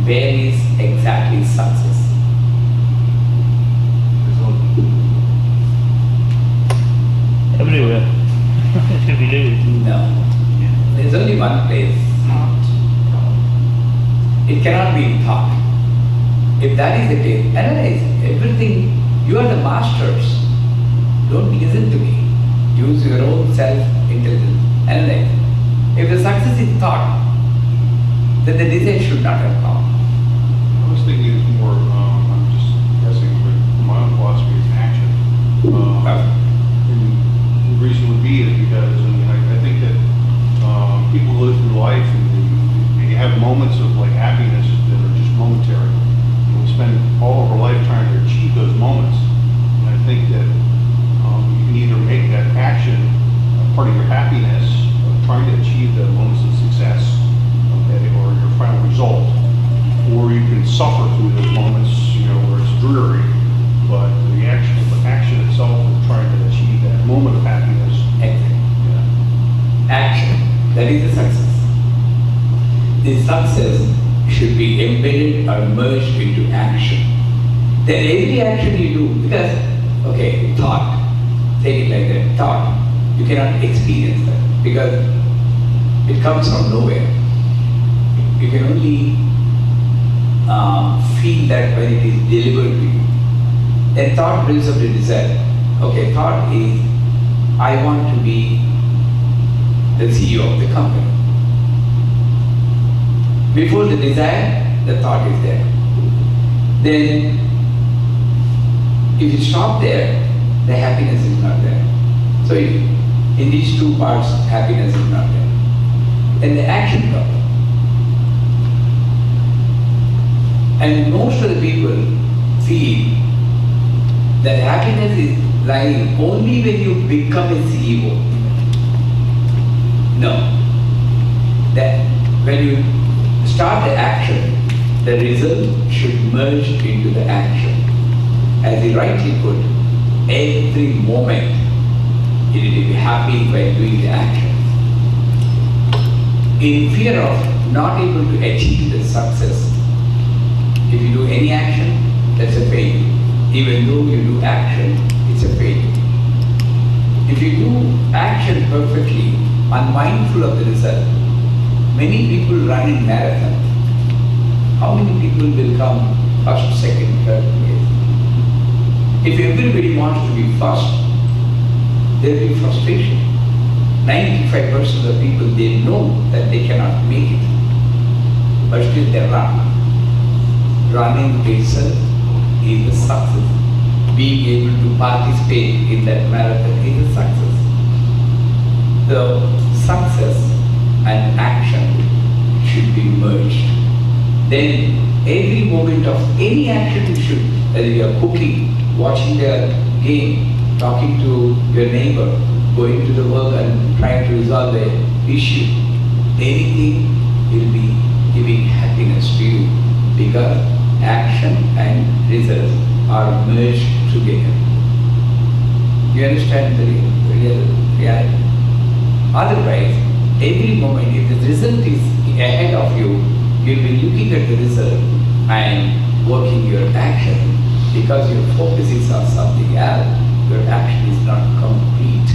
where is exactly success? Everywhere. If you believe it. No. There's only one place. It cannot be in thought. If that is the case, analyze everything. You are the masters. Don't listen to me. Use your own self-intelligence. Analyze. If the success is thought, then the desire should not have come. I was thinking it's more, I'm just guessing, but my own philosophy is action. And the reason would be is because, I think that people live through life and they have moments of like happiness that are just momentary. And we spend all of our life trying to achieve those moments. And I think that you can either make that action a part of your happiness, of trying to achieve the moments of success, okay, or your final result, or you can suffer through those moments, where it's dreary, but the action itself of trying to achieve that moment of happiness. Exactly. Yeah. Action. That is the success. The success should be embedded or merged into action. Then every action you do, because, okay, thought, take it like that, thought, you cannot experience that because it comes from nowhere. You can only feel that when it is delivered to you. Then thought brings up the desire. Okay, thought is, I want to be the CEO of the company. Before the desire, the thought is there. Then, if you stop there, the happiness is not there. So in these 2 parts, happiness is not there. Then the action comes. And most of the people feel that happiness is lying only when you become a CEO. No. That when you start the action, the result should merge into the action. As he rightly put, every moment you need to be happy by doing the action. In fear of not able to achieve the success, if you do any action, that's a failure. Even though you do action, it's a failure. If you do action perfectly, unmindful of the result, many people run in marathon. How many people will come first, second, third place? If everybody wants to be first, there will be frustration. 95% of the people, they know that they cannot make it, but still they run. Running itself is a success. Being able to participate in that marathon is a success. The success and action should be merged. Then every moment of any action you should, whether you are cooking, watching the game, talking to your neighbor, going to the work and trying to resolve the issue, anything will be giving happiness to you because action and results are merged together. You understand the real reality? Otherwise, every moment, if the result is ahead of you, you'll be looking at the result and working your action. Because your focus is on something else, your action is not complete.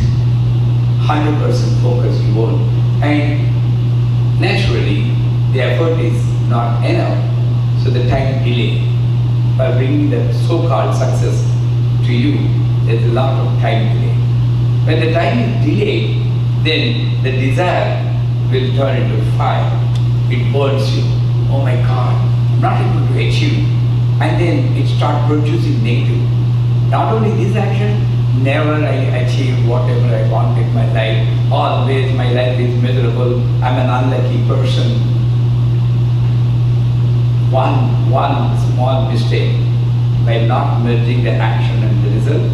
100% focus you won't. And naturally, the effort is not enough. So the time delay. By bringing the so-called success to you, there's a lot of time delay. When the time is delayed, then the desire will turn into fire. It burns you. Oh my God, I'm not able to achieve. And then it starts producing negative. Not only this action, Never I achieve whatever I want in my life. Always my life is miserable. I'm an unlucky person. One small mistake by not merging the action and the result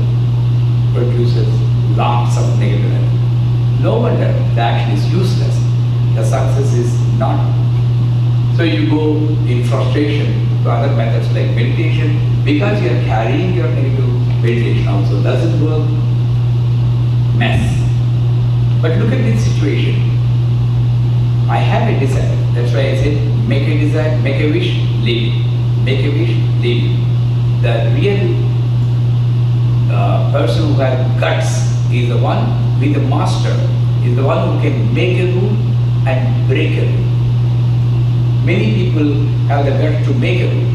produces lots of negative energy. No wonder the action is useless. The success is not. So you go in frustration to other methods like meditation because you are carrying your negative meditation also. Doesn't work. Mess. But look at this situation. I have a desire. That's why I said make a desire, make a wish, leave it. Make a wish, leave it. The real person who has guts is the one with the master, is the one who can make a rule and break a rule. Many people have the guts to make a rule,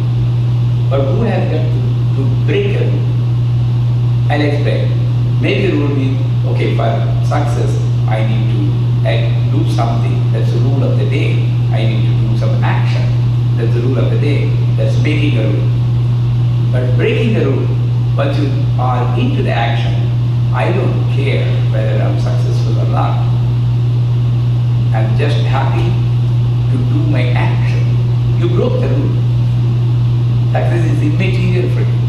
but who has got to break a rule? I'll explain. Make a rule means, okay, for success, I need to do something. That's the rule of the day. I need to do some action. That's the rule of the day. That's making a rule. But breaking a rule, once you are into the action, I don't care whether I'm successful or not. I'm just happy to do my action. You broke the rule. Success is immaterial for you.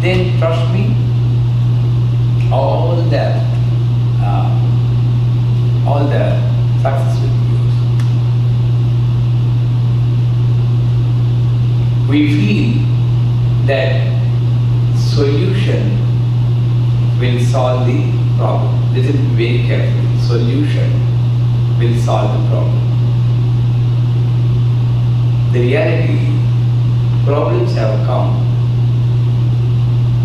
Then trust me, all the success will be yours. We feel that solution will solve the problem. Listen very carefully. Solution will solve the problem. The reality is, problems have come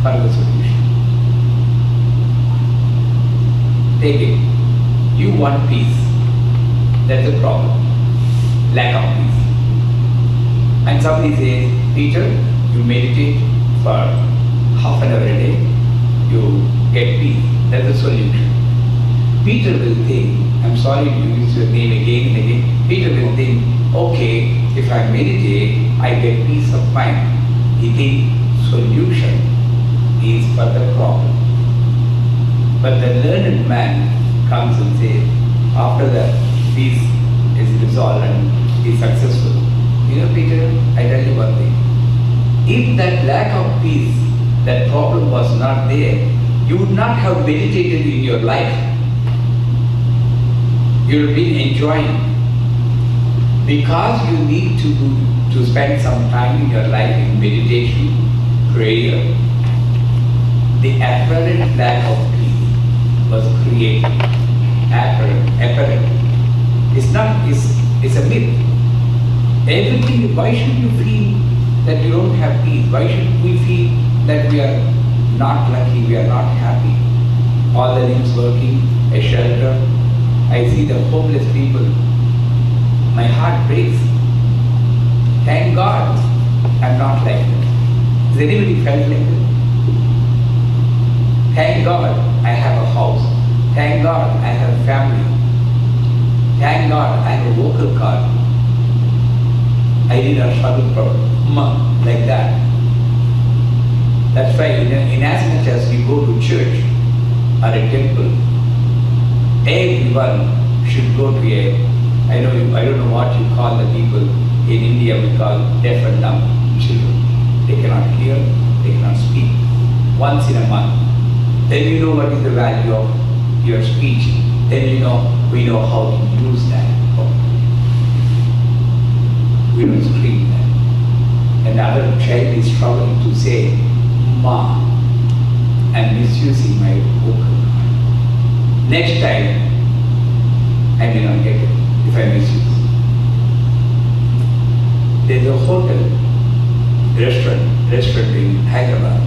for the solution. Take it. You want peace. That's the problem. Lack of peace. And somebody says, Peter, you meditate for half an hour a day, you get peace. That's the solution. Peter will think, I'm sorry to use your name again and again, Peter will think, okay, if I meditate, I get peace of mind. He thinks solution is for the problem. But the learned man comes and says, after that peace is resolved and is successful. You know, Peter, I tell you one thing. If that lack of peace, that problem was not there, you would not have meditated in your life. You would have been enjoying. Because you need to spend some time in your life in meditation, prayer, the apparent lack of peace was created. Apparent. It's a myth. Everything, why should you feel that you don't have peace? Why should we feel that we are not lucky, we are not happy? All the limbs working, a shelter. I see the homeless people. My heart breaks. Thank God I'm not like that. Has anybody felt like that? Thank God I have a house. Thank God I have a family. Thank God I have a vocal cord. I did not struggle for like that. That's why in as much as we go to church or a temple, everyone should go to I don't know what you call the people in India, we call deaf and dumb children. They cannot hear, they cannot speak. Once in a month. Then you know what is the value of your speech. Then we know how to use that. We don't scream that. Another child is struggling to say, Ma, I'm misusing my vocal cord. Next time, I may not get it if I misuse. There's a hotel, restaurant in Hyderabad,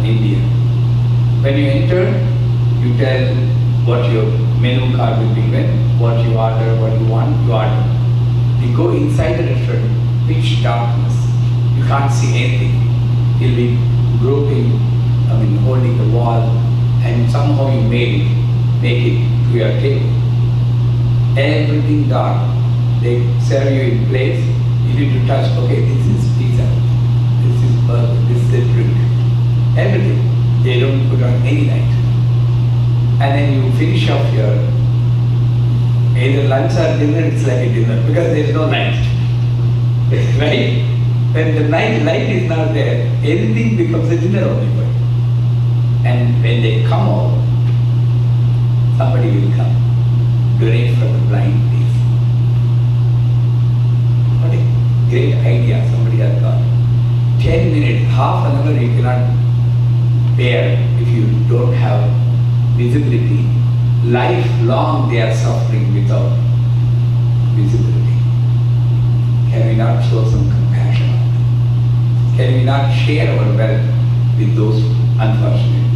India. When you enter, you tell what your menu card will be given, what you order, what you want, you order. You go inside the restaurant, pitch darkness. You can't see anything. You'll be groping, holding the wall, and somehow you make it to your table. Everything dark. They serve you in place. You need to touch, okay, this is pizza, this is burger, this is a drink. Everything. They don't put on any night. And then you finish off your either lunch or dinner, it's like a dinner because there is no night. Right? When the night light is not there, everything becomes a dinner only for you. And when they come out, somebody will come, donate for the blind please. What a great idea somebody has got. 10 minutes, half an hour you cannot bear if you don't have visibility. Lifelong they are suffering without visibility. Can we not show some compassion on them? Can we not share our wealth with those unfortunate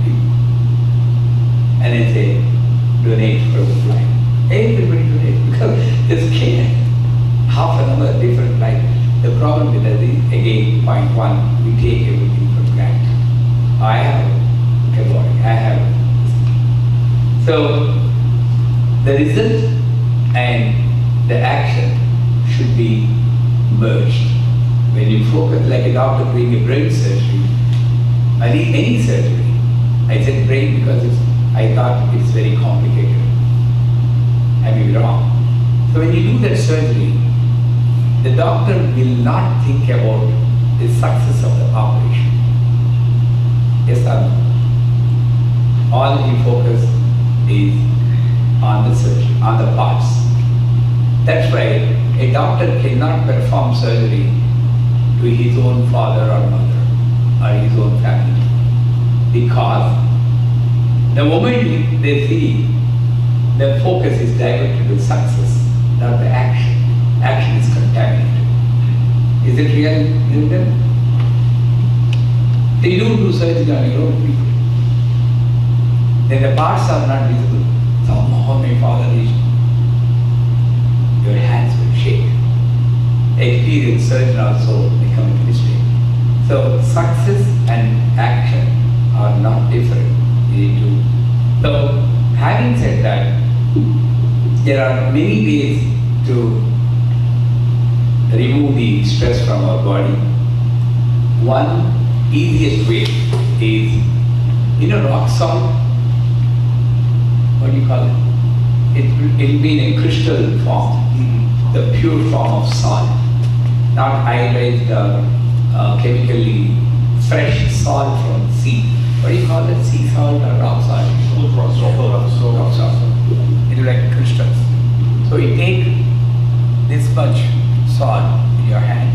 people? And then say, donate for the blind. Everybody donate because it's scared. Half an hour different life. The problem with that is, again, point one, we take everything for granted. I have a body, I have a... So, the result and the action should be merged. When you focus, like a doctor doing a brain surgery, any surgery, I said brain because I thought it's very complicated. I may be wrong. So when you do that surgery, the doctor will not think about the success of the operation. Yes or no? All he focuses is on the surgery, on the parts. That's why a doctor cannot perform surgery to his own father or mother or his own family. Because the moment they see, the focus is diverted to success, not the action. Action is contaminated. Is it real, Newton? They don't do surgery on your own people. Then the parts are not visible. Somehow my father is. Your hands will shake. Experienced surgeon also become a mistake. So success and action are not different. You need to. So having said that, there are many ways to remove the stress from our body. One easiest way is, rock salt. What do you call it? It'll be in a crystal form, the pure form of salt, not iodized, chemically fresh salt from sea. What do you call it? Sea salt or rock salt? Rock salt. It'll be like crystals. So you take this much salt in your hand,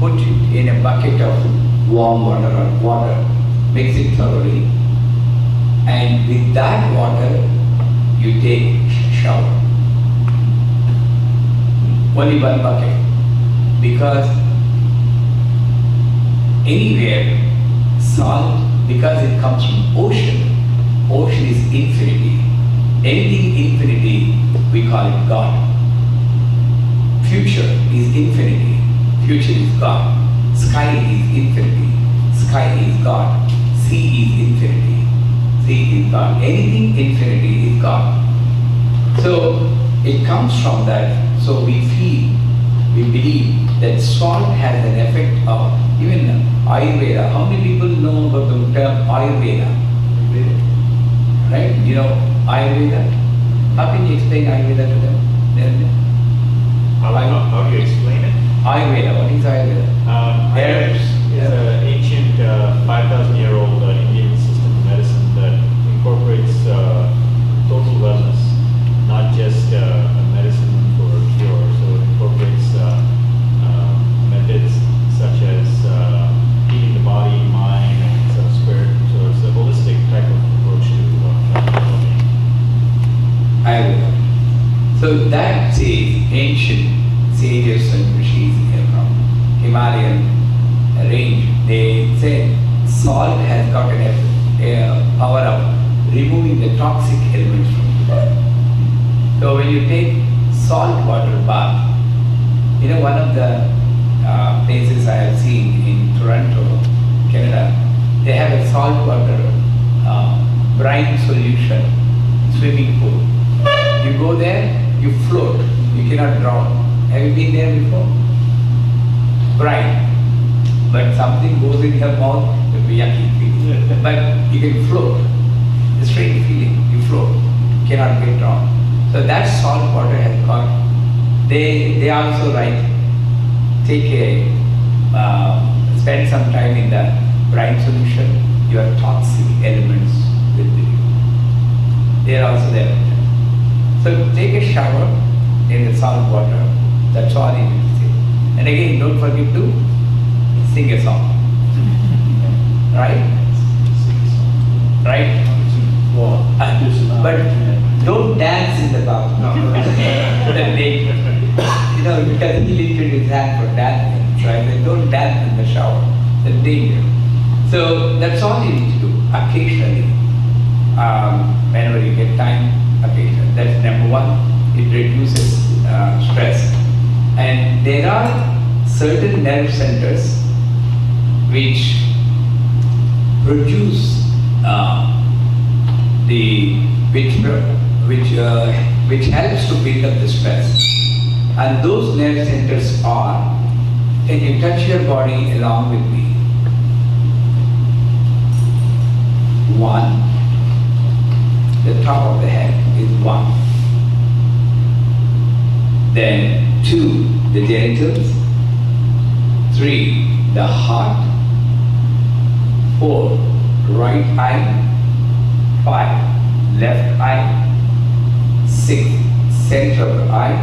put it in a bucket of warm water or water, mix it thoroughly, and with that water you take shower. Only one bucket. Because anywhere salt, because it comes from ocean is infinity. Anything infinity, we call it God. Future is infinity. Future is God. Sky is infinity. Sky is God. Sea is infinity. Sea is God. Anything infinity is God. So it comes from that. So we feel, we believe that salt has an effect of even Ayurveda. How many people know about the term Ayurveda? Right? You know Ayurveda? How can you explain Ayurveda to them? How do you explain it? Ayurveda, what is Ayurveda? Ayurveda is an ancient 5,000-year-old Indian system of medicine that incorporates total wellness, not just a medicine for a cure. So it incorporates methods such as healing the body, mind, and sort of spirit. So it's a holistic type of approach to well-being. Ayurveda. So that says ancient sages and rishis from Himalayan range, they said salt has got a power of removing the toxic elements from the body. So when you take salt water bath, one of the places I have seen in Toronto, Canada, they have a salt water brine solution swimming pool. You go there, you float, you cannot drown. Have you been there before? Brine. But something goes in your mouth, the yucky feeling. But you can float. The strange feeling, you float, cannot get drowned. So that salt water has got, they also write, spend some time in the brine solution, your toxic elements will be removed. They are also there. So take a shower in the salt water, that's all you need to say. And again, don't forget to sing a song. Right? Right? But don't dance in the bathroom. You know, because he lifted his hand for dancing. So I said, don't dance in the shower. It's danger. So that's all you need to do, occasionally. Whenever you get time, occasionally. That's number one. It reduces stress. And there are certain nerve centers which produce which helps to build up the stress. And those nerve centers are, can you touch your body along with me? 1, the top of the head is 1. Then 2, the genitals. 3, the heart. 4, right eye. 5, left eye. 6, center of the eye.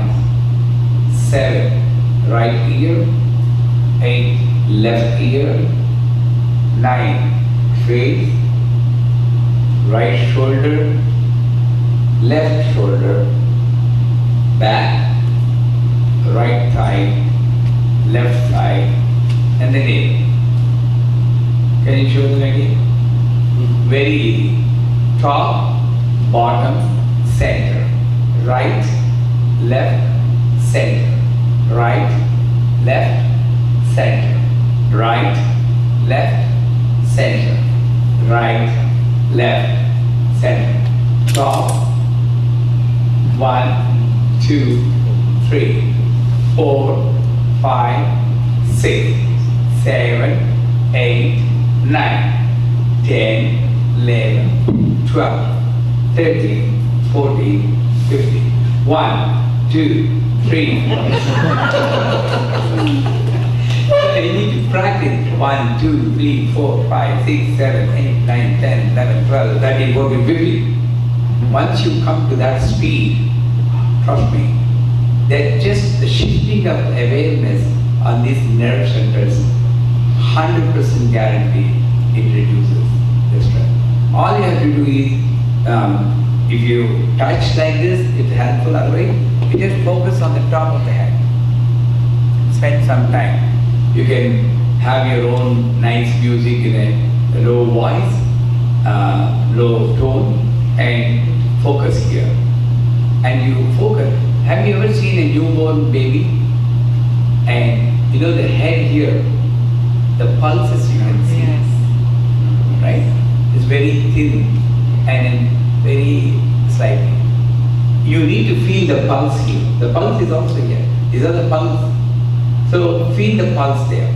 7, right ear. 8, left ear. 9, face. Right shoulder. Left shoulder. Back. Right thigh. Left thigh. And the navel. Can you show them again? Very easy. Top, bottom, center. Right, left, center. Right, left, center. Right, left, center. Right, left, center. Top, 1, 2, 3, 4, 5, 6, 7, 8, 9, 10, 11, 12, 13, 14, 15. 1, 2, 3. You need to practice 1, 2, 3, 4, 5, 6, 7, 8, 9, 10, 11, 12, 13, 14, 15. Once you come to that speed, trust me, that just the shifting of awareness on these nerve centers, 100% guarantee it reduces the stress. All you have to do is, if you touch like this, it's helpful. Otherwise, you just focus on the top of the head. Spend some time. You can have your own nice music in a low voice, low tone, and focus here. And you focus. Have you ever seen a newborn baby? And you know the head here, the pulses you can see. Yes. Right? It's very thin and very slightly. You need to feel the pulse here. The pulse is also here. These are the pulse. So feel the pulse there.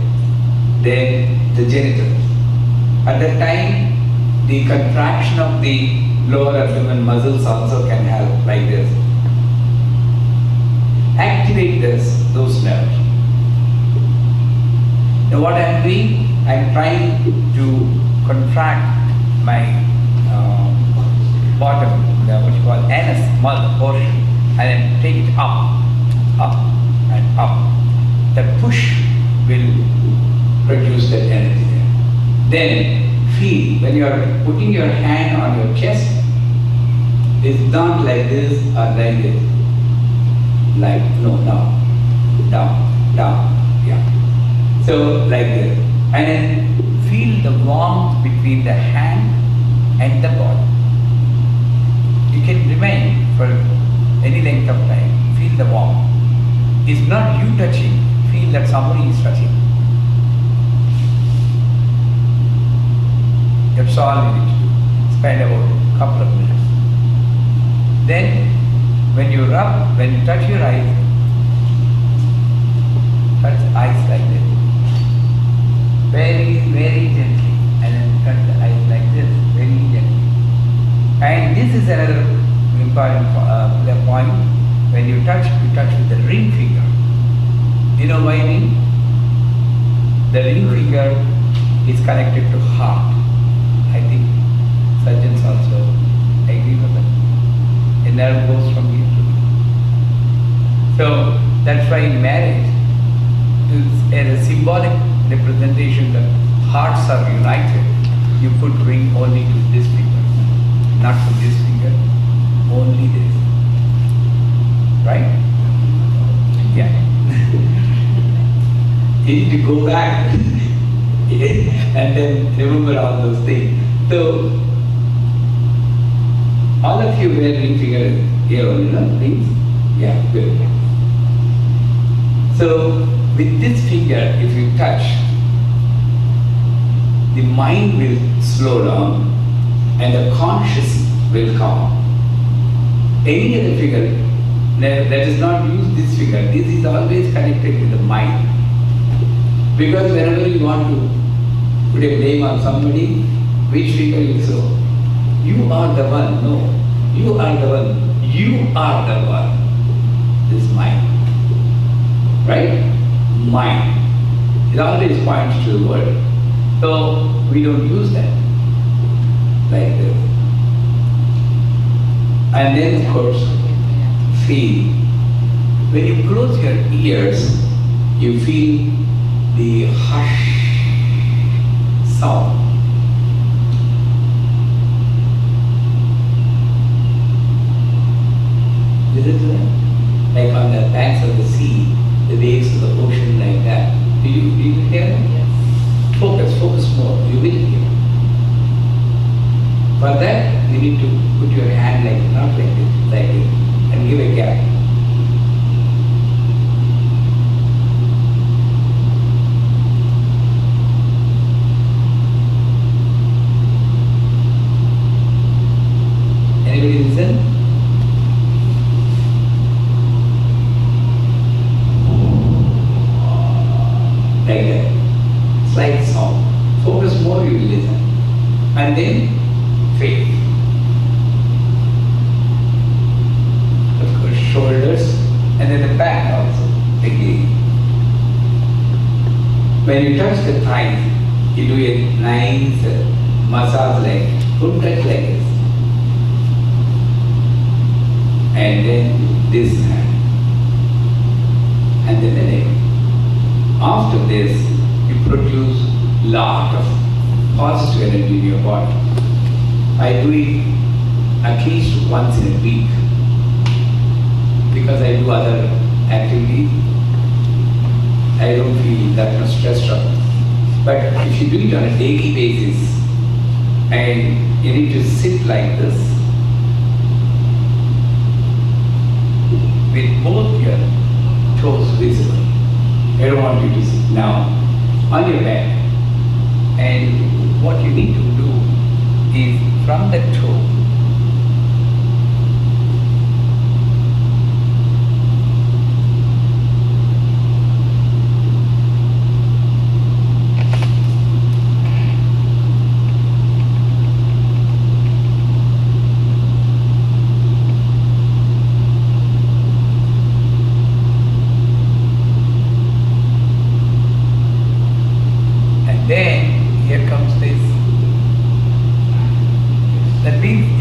Then the genitals. At that time, the contraction of the lower abdomen muscles also can help, like this. Activate those nerves. Now what I am doing, I am trying to contract my bottom, what you call anus muscle portion, and then take it up, up, and up. The push will produce that energy there. Then feel, when you are putting your hand on your chest, it's not like this or like this. Like, no, down, yeah. So, like this. And then feel the warmth between the hand and the body. You can remain for any length of time. Feel the warmth. It's not you touching, feel that somebody is touching. That's all you need to do. Spend about a couple of minutes. Then, when you rub, when you touch your eyes, touch the eyes like this. Very, very gently. And then the point. When you touch with the ring finger. You know why ring? The ring finger is connected to heart. I think surgeons also agree with that. A nerve goes from here to here. So that's why in marriage, as a symbolic representation that hearts are united, you put ring only to this finger, not to this finger, only this. Right? Yeah. You need to go back and then remember all those things. So, all of you wear ring finger here only, no? Rings? Yeah, good. So, with this finger, if you touch, the mind will slow down and the conscious will come. Any other figure that is not use this figure, this is always connected with the mind. Because whenever you want to put a blame on somebody, which figure you show? You are the one, no. You are the one. You are the one. This mind. Right? Mind. It always points to the word. So we don't use that like this. And then of course, feel. When you close your ears, you feel the hush sound. Listen to that? Like on the banks of the sea, the waves of the ocean like that. Do you hear that? Yes. Focus more, you will hear. For that, you need to put your hand like, not like this, and give a gap. Anybody listen? Like that. Slight sound. Focus more, you will listen. And then faith. Of course, shoulders, and then the back also. Again. When you touch the thighs, you do a nice massage like, full touch like this. And then this hand. And then the leg. After this, you produce lot of positive energy in your body. I do it at least once in a week because I do other activities. I don't feel that much stressed out. But if you do it on a daily basis and you need to sit like this with both your toes visible. I don't want you to sit now on your back. And what you need to do is from the toe,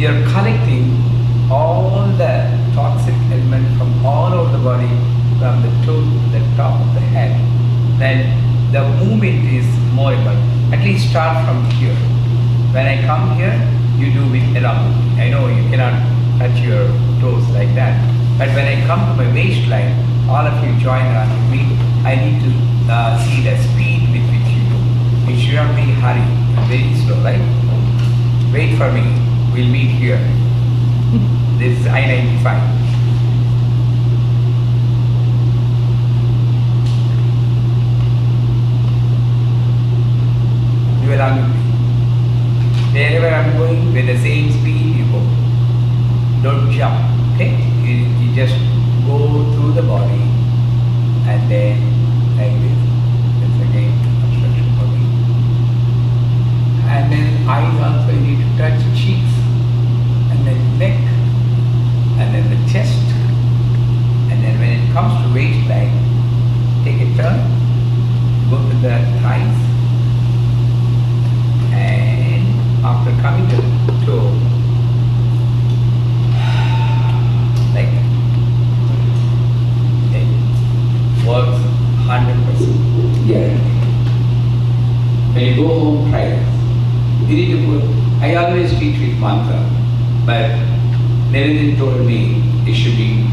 you're collecting all the toxic elements from all over the body, from the toe to the top of the head. Then the movement is more important. At least start from here. When I come here, you do with elongation. I know you cannot touch your toes like that. But when I come to my waistline, all of you join around me. I need to see the speed with which you do. It should not be hurry, very slow, right? Wait for me. We'll meet here. This is I-95. You will along with me. Wherever I'm going, with the same speed, you go. Don't jump, okay? You just go through the body and then like this. That's again obstruction for me. And then eyes also, you need to touch cheeks. And then neck, and then You need to put, I always teach with mantra, but Narendra told me it should be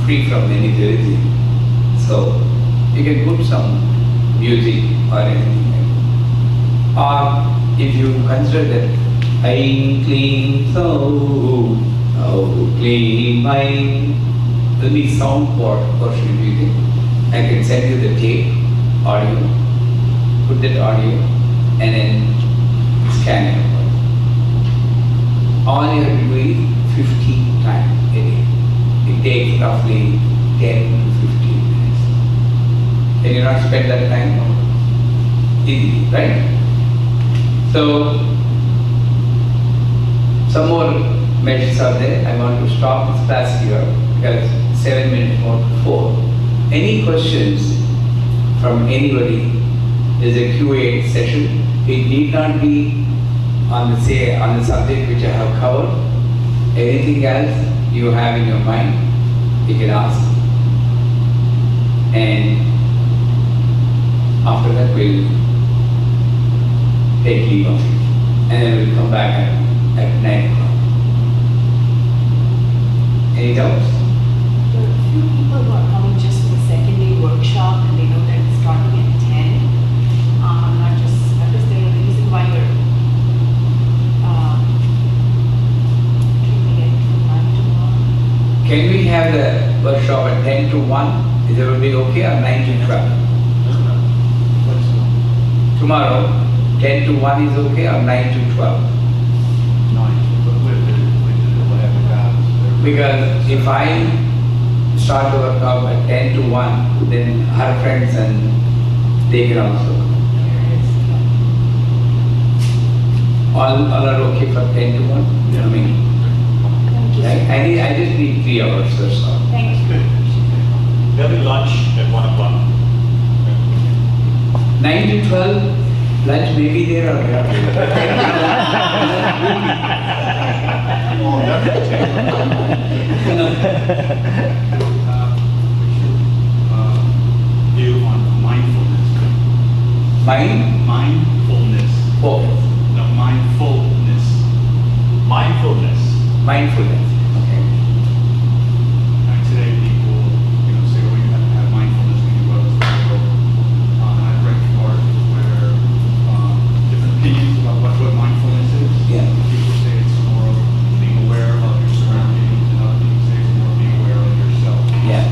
free from anything. So you can put some music or anything. Or if you consider that I clean soul, oh clean mind, there'll be sound portion music. I can send you the tape, audio, put that audio, and then scan it. All you have to do is 15 times a day. It takes roughly 10 to 15 minutes. Can you not spend that time? Easy, right? So, some more messages are there. I want to stop this class here because 7 minutes more to 4. Any questions from anybody? There's a Q&A session. It need not be on the subject which I have covered. Anything else you have in your mind, you can ask. And after that we'll take leave of you. And then we'll come back at 9 o'clock. Any doubts? There are a few people who are coming just for the second day workshop and they know that it's starting at 10. I'm just thinking of the reason why you're treating it from 9 to 1. Can we have the workshop at 10 to 1? Is that be okay, or 9 to 12? Tomorrow, 10 to 1 is okay, or 9 to 12? 9, but whatever God. Because if I start the workshop at 10 to 1, then her friends and they can also. All are okay for 10 to 1? Yeah. I mean, Thank you. I just need 3 hours or so. Thank you. There'll be lunch at 1 o'clock. 9 to 12, lunch may be there or not. Oh, that's view on mindfulness. Mind, Mindfulness. focus, No, mindfulness. Mindfulness. mindfulness. Okay. Today people, say, well, you have to have mindfulness when you go to the world. I've read articles where different opinions about what mindfulness is. Yeah. People say it's more of being aware of your surroundings, and other people say it's more being aware of yourself. Yeah.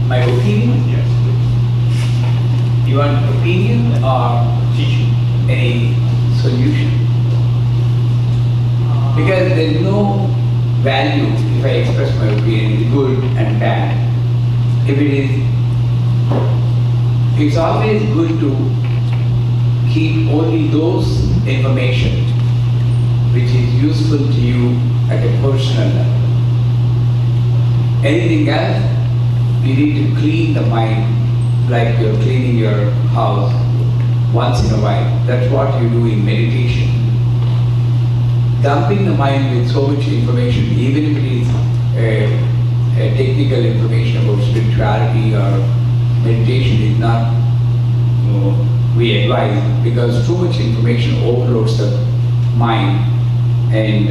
My opinion? Yes, please. You want opinion or Teaching. any solution? Because there is no value if I express my opinion, good and bad. If it is, it's always good to keep only those information which is useful to you at a personal level. Anything else, you need to clean the mind like you're cleaning your house once in a while. That's what you do in meditation. Dumping the mind with so much information, even if it is a technical information about spirituality or meditation, is not, we advise, because too much information overloads the mind, and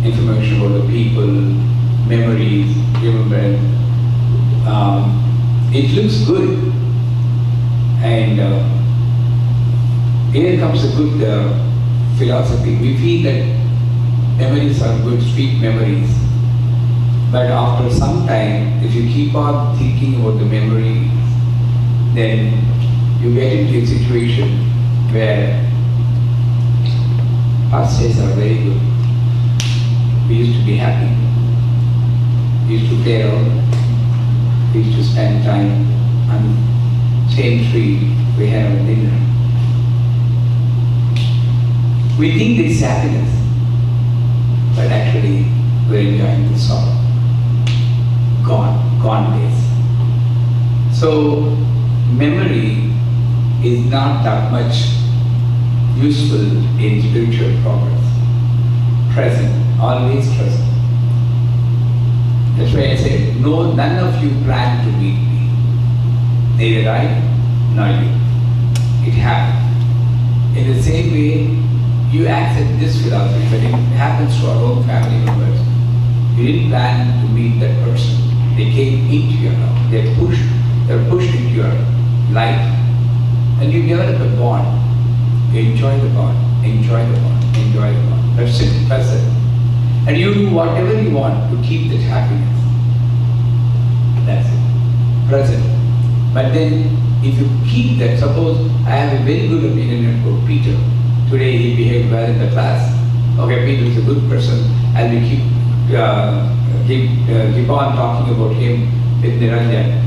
information about the people, memories, remembrance. It looks good, and here comes a good philosophy. We feel that memories are good, sweet memories, but after some time, if you keep on thinking about the memory, then you get into a situation where past days are very good. We used to be happy. We used to play around. We used to spend time on same tree we had our dinner. We think this is happiness, but actually we're enjoying the sorrow. Gone days. So memory is not that much useful in spiritual progress. Present, always present. That's why I say, no, none of you plan to meet me. Neither I nor you. It happened. In the same way, you accept this philosophy, but it happens to our own family members. You didn't plan to meet that person. They came into your life. They're pushed into your life. And you develop a bond. You enjoy the bond, enjoy the bond, enjoy the bond. That's it, that's it. And you do whatever you want to keep that happiness. That's it. Present. But then, if you keep that, suppose I have a very good opinion about Peter. Today he behaved well in the class. Okay, Peter is a good person, and we keep on talking about him with Niranjan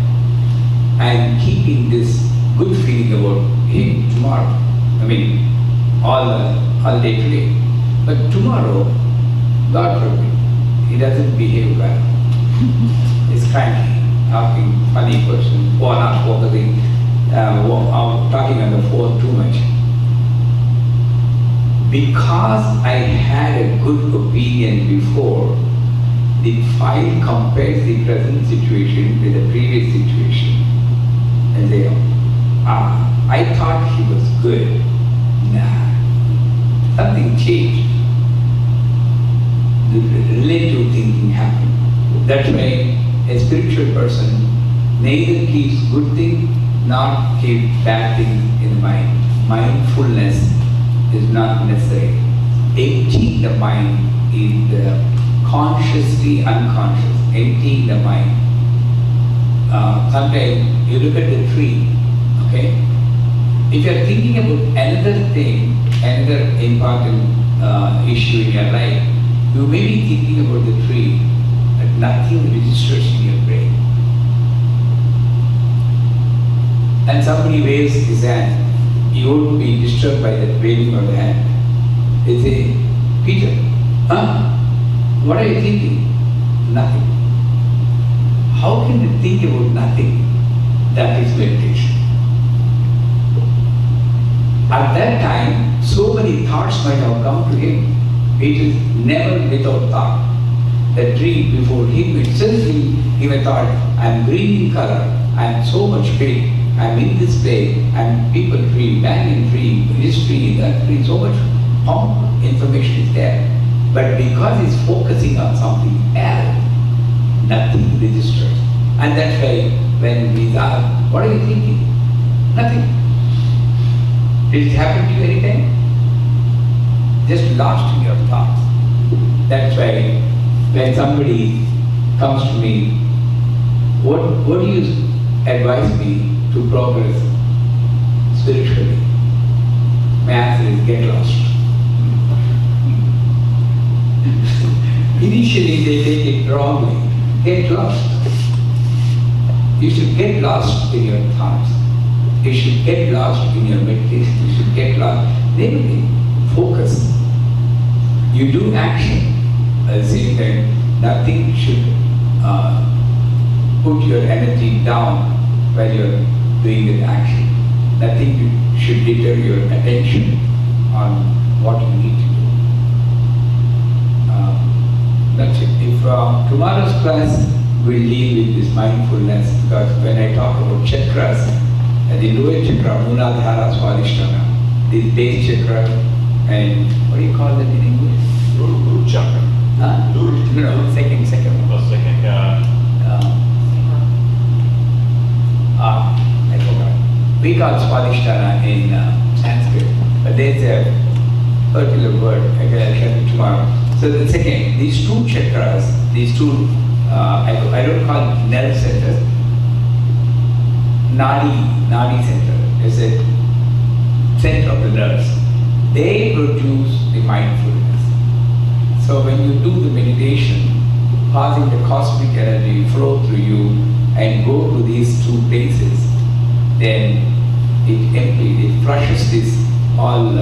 and keeping this good feeling about him tomorrow. I mean, all day today. But tomorrow, God forbid, he doesn't behave well. He's cranky, talking funny person, or not focusing, talking on the phone too much. Because I had a good opinion before, the file compares the present situation with the previous situation. And they I thought he was good. Nah, something changed. The relative thinking happened. That's why a spiritual person neither keeps good things nor keeps bad things in the mind. Mindfulness is not necessary. Emptying the mind is the consciously unconscious. Emptying the mind. Sometimes you look at the tree, okay? If you are thinking about another thing, another important issue in your life, you may be thinking about the tree, but nothing registers in your brain. And somebody waves his hand, you won't be disturbed by that waving of the hand. They say, Peter, what are you thinking? Nothing. How can you think about nothing? That is meditation. At that time, so many thoughts might have come to him. It is never without thought. The tree before him itself, he may thought, I am green in color, I am so much big, I am in this place, I am people tree, banyan tree, history, that tree, so much information is there. But because he's focusing on something else, nothing registers. And that's why when we ask, what are you thinking? Nothing. Did it happen to you anytime? Just lost in your thoughts. That's why when somebody comes to me, what do you advise me to progress spiritually? My answer is get lost. Initially they take it wrongly. Get lost. You should get lost in your thoughts. You should get lost in your meditation. You should get lost. Then focus. You do action. At the same time, nothing should put your energy down while you're doing the action. Nothing should deter your attention on what you need to do. That's it. If tomorrow's class will deal with this mindfulness, because when I talk about chakras, the lower chakra, Muladhara, Swadhisthana, this base chakra, and what do you call that in English? Root chakra. Huh? No, second. Oh, second. I forgot. We call Swadhisthana in Sanskrit, but there's a particular word, I'll tell you tomorrow. So the second, these two chakras, these two, I don't call it nerve centers, Nadi center, is a center of the nerves. They produce the mindfulness. So when you do the meditation, causing the cosmic energy flow through you and go to these two places, then it flushes this all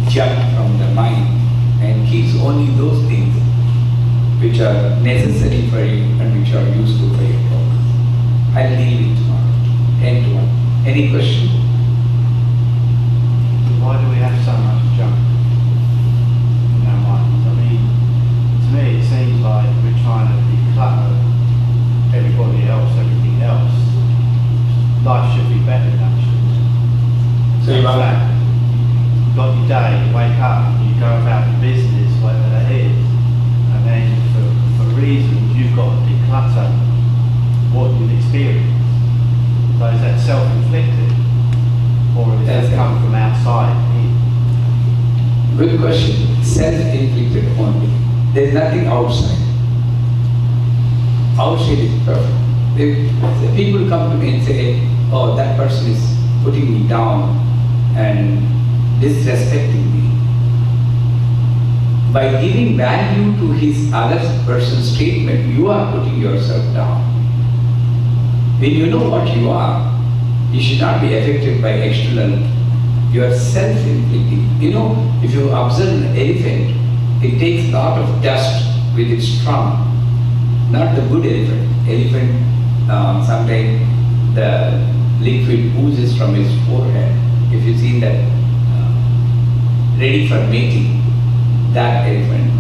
junk from the mind and keeps only those things which are necessary for you and which are useful for your progress. I'll leave it tomorrow, 10 to 1. Any question? Why do we have so much junk in our minds? I mean, to me it seems like we're trying to declutter everybody else, everything else. Life should be better, actually. So you want you've got your day, you wake up, you go about your business, whatever that is, and then for reasons you've got to declutter what you've experienced. So is that self-inflicted, or does that come from outside? Good question. Self-inflicted only. There is nothing outside. Outside is perfect. If people come to me and say, oh, that person is putting me down and disrespecting me. By giving value to his other person's statement, you are putting yourself down. When you know what you are, you should not be affected by external. You are self-inflicting. You know, if you observe an elephant, it takes a lot of dust with its trunk. Not the good elephant. Elephant, sometimes the liquid oozes from his forehead. If you see that ready for mating, that elephant,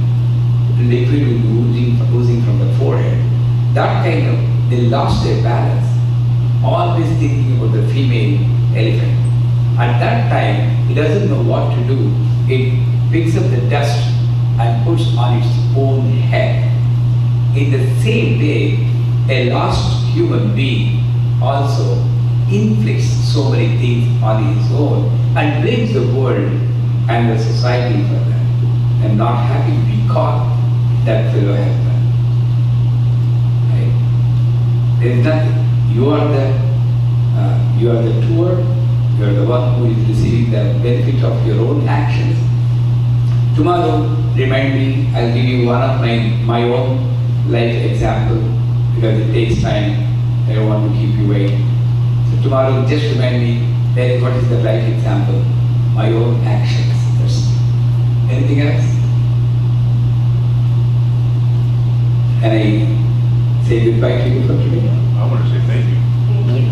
liquid will be oozing from the forehead. That kind of, they lost their balance. Always thinking about the female elephant. At that time, it doesn't know what to do. It picks up the dust and puts on its own head. In the same way, a lost human being also inflicts so many things on his own and blames the world and the society for that, and not happy to be caught that fellow has done. Right? There is nothing. You are the doer. You are the one who is receiving the benefit of your own actions. Tomorrow, remind me, I'll give you one of my own life example, because it takes time. I don't want to keep you waiting. So tomorrow, just remind me that what is the life example, my own actions. Anything else? Can I say goodbye to you for today? I want to say thank you. Thank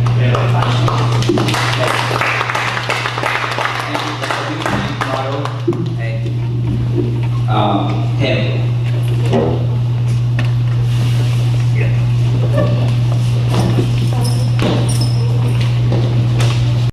you for coming tomorrow at 10.